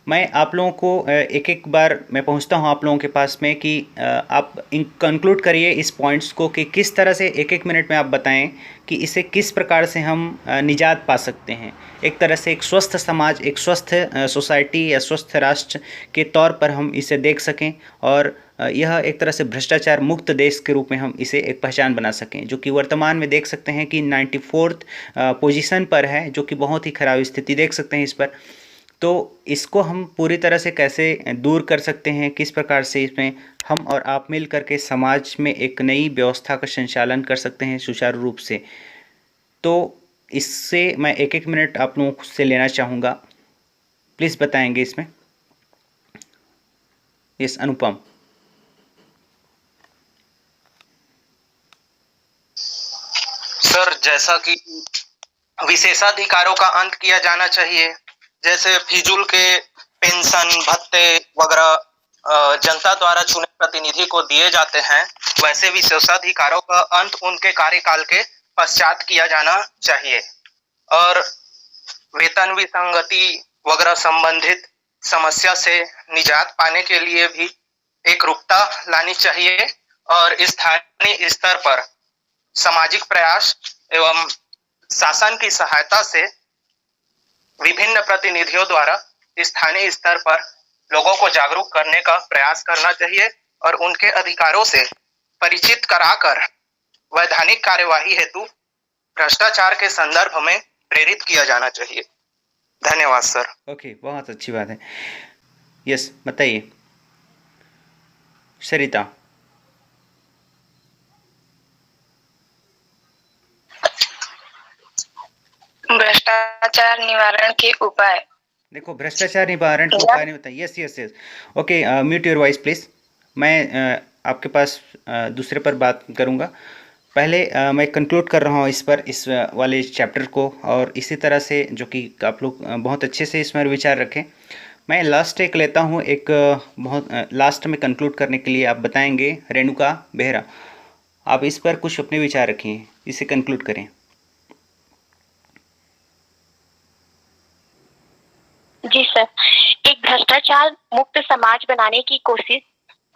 मैं आप लोगों को एक एक बार मैं पहुंचता हूं आप लोगों के पास में कि आप कंक्लूड करिए इस पॉइंट्स को कि किस तरह से एक एक मिनट में आप बताएं कि इसे किस प्रकार से हम निजात पा सकते हैं, एक तरह से एक स्वस्थ समाज, एक स्वस्थ सोसाइटी या स्वस्थ राष्ट्र के तौर पर हम इसे देख सकें और यह एक तरह से भ्रष्टाचार मुक्त देश के रूप में हम इसे एक पहचान बना सकें, जो कि वर्तमान में देख सकते हैं कि 94th पोजीशन पर है, जो कि बहुत ही खराब स्थिति देख सकते हैं इस पर। तो इसको हम पूरी तरह से कैसे दूर कर सकते हैं, किस प्रकार से इसमें हम और आप मिल करके समाज में एक नई व्यवस्था का संचालन कर सकते हैं सुचारू रूप से। तो इससे मैं एक एक मिनट आप लोगों से लेना चाहूँगा, प्लीज़ बताएंगे इसमें। यस, अनुपम।
सर, जैसा कि विशेषाधिकारों का अंत किया जाना चाहिए, जैसे फिजूल के पेंशन भत्ते वगैरह जनता द्वारा चुने प्रतिनिधि को दिए जाते हैं, वैसे विशेषाधिकारों का अंत उनके कार्यकाल के पश्चात किया जाना चाहिए। और वेतन विसंगति वगैरह संबंधित समस्या से निजात पाने के लिए भी एक रुकता लानी चाहिए और स्थानीय स्तर पर सामाजिक प्रयास एवं शासन की सहायता से विभिन्न प्रतिनिधियों द्वारा स्थानीय स्तर पर लोगों को जागरूक करने का प्रयास करना चाहिए और उनके अधिकारों से परिचित कराकर वैधानिक कार्यवाही हेतु भ्रष्टाचार के संदर्भ में प्रेरित किया जाना चाहिए। धन्यवाद सर।
ओके, बहुत अच्छी बात है। यस, बताइए सरिता।
भ्रष्टाचार निवारण के उपाय।
देखो, भ्रष्टाचार निवारण के उपाय नहीं होता। Yes yes yes, okay, mute your voice please. मैं आपके पास दूसरे पर बात करूंगा। पहले मैं कंक्लूड कर रहा हूँ इस वाले चैप्टर को, और इसी तरह से जो कि आप लोग बहुत अच्छे से इसमें विचार रखें। मैं लास्ट एक लेता हूँ, एक बहुत लास्ट में कंक्लूड करने के लिए आप बताएंगे। रेणुका बेहरा, आप इस पर कुछ अपने विचार रखिए, इसे कंक्लूड करें।
जी सर, एक भ्रष्टाचार मुक्त समाज बनाने की कोशिश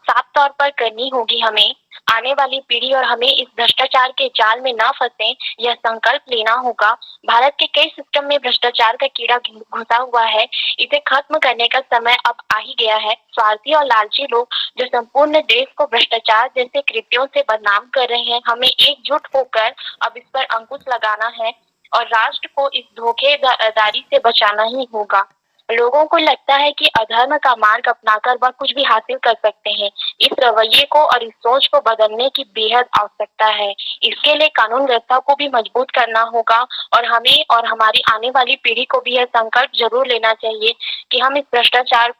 साफ तौर पर करनी होगी हमें। आने वाली पीढ़ी और हमें इस भ्रष्टाचार के जाल में न फंसे, यह संकल्प लेना होगा। भारत के कई सिस्टम में भ्रष्टाचार का कीड़ा घुसा हुआ है। इसे खत्म करने का समय अब आ ही गया है। स्वार्थी और लालची लोग जो संपूर्ण देश को भ्रष्टाचार जैसे कृत्यों से बदनाम कर रहे हैं, हमें एकजुट होकर अब इस पर अंकुश लगाना है और राष्ट्र को इस धोखेदारी से बचाना ही होगा। लोगों को लगता है कि अधर्म का मार्ग अपनाकर वह कुछ भी हासिल कर सकते हैं। इस रवैये को और इस सोच को बदलने की बेहद आवश्यकता है। इसके लिए कानून व्यवस्था को भी मजबूत करना होगा और हमें और हमारी आने वाली पीढ़ी को भी यह संकल्प जरूर लेना चाहिए कि हम इस भ्रष्टाचार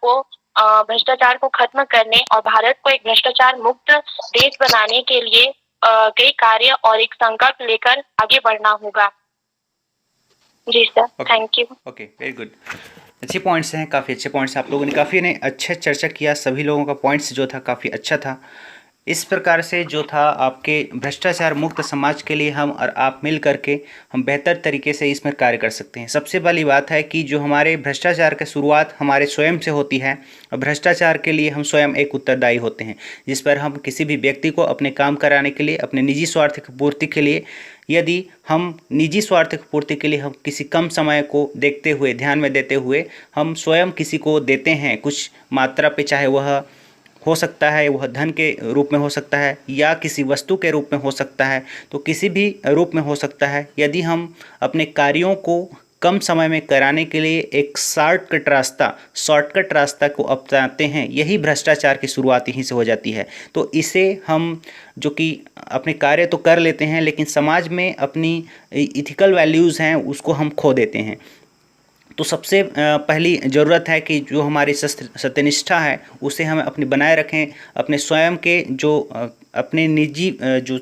को खत्म करने और भारत को एक भ्रष्टाचार मुक्त देश बनाने के लिए कई कार्य और एक संकल्प लेकर आगे बढ़ना होगा। जी sir, thank you.
Okay, very good. अच्छे पॉइंट्स हैं, काफ़ी अच्छे पॉइंट्स आप लोगों ने, काफ़ी ने अच्छे चर्चा किया। सभी लोगों का पॉइंट्स जो था काफ़ी अच्छा था। इस प्रकार से जो था आपके भ्रष्टाचार मुक्त समाज के लिए हम और आप मिल करके हम बेहतर तरीके से इसमें कार्य कर सकते हैं। सबसे पहली बात है कि जो हमारे भ्रष्टाचार की शुरुआत हमारे स्वयं से होती है और भ्रष्टाचार के लिए हम स्वयं एक उत्तरदायी होते हैं, जिस पर हम किसी भी व्यक्ति को अपने काम कराने के लिए, अपने निजी स्वार्थ की पूर्ति के लिए, यदि हम निजी स्वार्थ की पूर्ति के लिए हम किसी कम समय को देखते हुए, ध्यान में देते हुए हम स्वयं किसी को देते हैं कुछ मात्रा पे, चाहे वह हो सकता है वह धन के रूप में हो सकता है या किसी वस्तु के रूप में हो सकता है, तो किसी भी रूप में हो सकता है। यदि हम अपने कार्यों को कम समय में कराने के लिए एक शॉर्टकट रास्ता को अपनाते हैं, यही भ्रष्टाचार की शुरुआत यहीं से हो जाती है। तो इसे हम जो कि अपने कार्य तो कर लेते हैं, लेकिन समाज में अपनी इथिकल वैल्यूज़ हैं उसको हम खो देते हैं। तो सबसे पहली ज़रूरत है कि जो हमारी सत्यनिष्ठा है उसे हमें अपनी बनाए रखें। अपने स्वयं के जो अपने निजी जो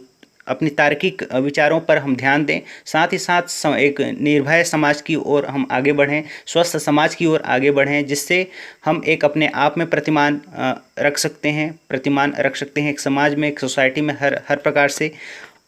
अपनी तार्किक विचारों पर हम ध्यान दें, साथ ही साथ एक निर्भय समाज की ओर हम आगे बढ़ें, स्वस्थ समाज की ओर आगे बढ़ें, जिससे हम एक अपने आप में प्रतिमान रख सकते हैं एक समाज में, एक सोसाइटी में, हर प्रकार से।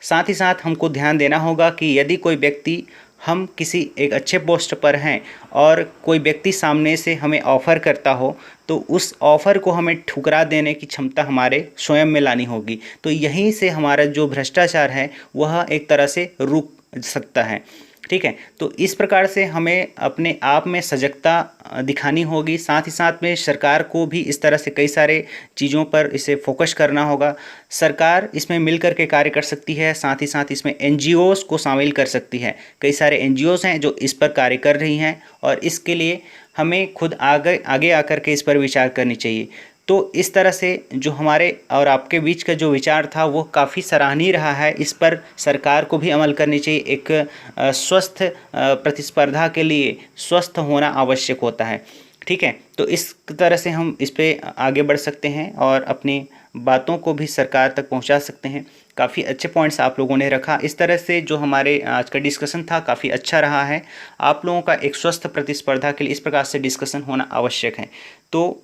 साथ ही साथ हमको ध्यान देना होगा कि यदि कोई व्यक्ति, हम किसी एक अच्छे पोस्ट पर हैं और कोई व्यक्ति सामने से हमें ऑफ़र करता हो, तो उस ऑफ़र को हमें ठुकरा देने की क्षमता हमारे स्वयं में लानी होगी। तो यहीं से हमारा जो भ्रष्टाचार है वह एक तरह से रुक सकता है। ठीक है, तो इस प्रकार से हमें अपने आप में सजगता दिखानी होगी। साथ ही साथ में सरकार को भी इस तरह से कई सारे चीज़ों पर इसे फोकस करना होगा। सरकार इसमें मिलकर के कार्य कर सकती है, साथ ही साथ इसमें NGOs को शामिल कर सकती है। कई सारे NGOs हैं जो इस पर कार्य कर रही हैं और इसके लिए हमें खुद आगे आकर के इस पर विचार करनी चाहिए। तो इस तरह से जो हमारे और आपके बीच का जो विचार था वो काफ़ी सराहनीय रहा है। इस पर सरकार को भी अमल करनी चाहिए। एक स्वस्थ प्रतिस्पर्धा के लिए स्वस्थ होना आवश्यक होता है। ठीक है, तो इस तरह से हम इस पे आगे बढ़ सकते हैं और अपनी बातों को भी सरकार तक पहुंचा सकते हैं। काफ़ी अच्छे पॉइंट्स आप लोगों ने रखा। इस तरह से जो हमारे आज का डिस्कशन था काफ़ी अच्छा रहा है। आप लोगों का एक स्वस्थ प्रतिस्पर्धा के लिए इस प्रकार से डिस्कशन होना आवश्यक है। तो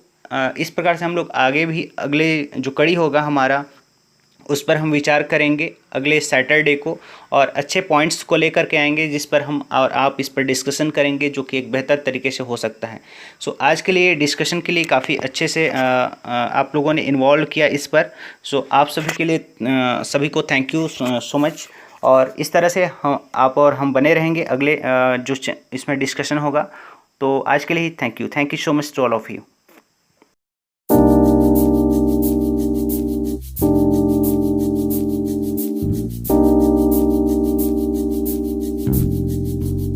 इस प्रकार से हम लोग आगे भी अगले जो कड़ी होगा हमारा उस पर हम विचार करेंगे अगले सैटरडे को, और अच्छे पॉइंट्स को लेकर के आएंगे जिस पर हम और आप इस पर डिस्कशन करेंगे, जो कि एक बेहतर तरीके से हो सकता है। सो आज के लिए डिस्कशन के लिए काफ़ी अच्छे से आप लोगों ने इन्वॉल्व किया इस पर। सो आप सभी के लिए सभी को थैंक यू सो मच। और इस तरह से आप और हम बने रहेंगे अगले जो इसमें डिस्कशन होगा। तो आज के लिए thank you so much to all of you.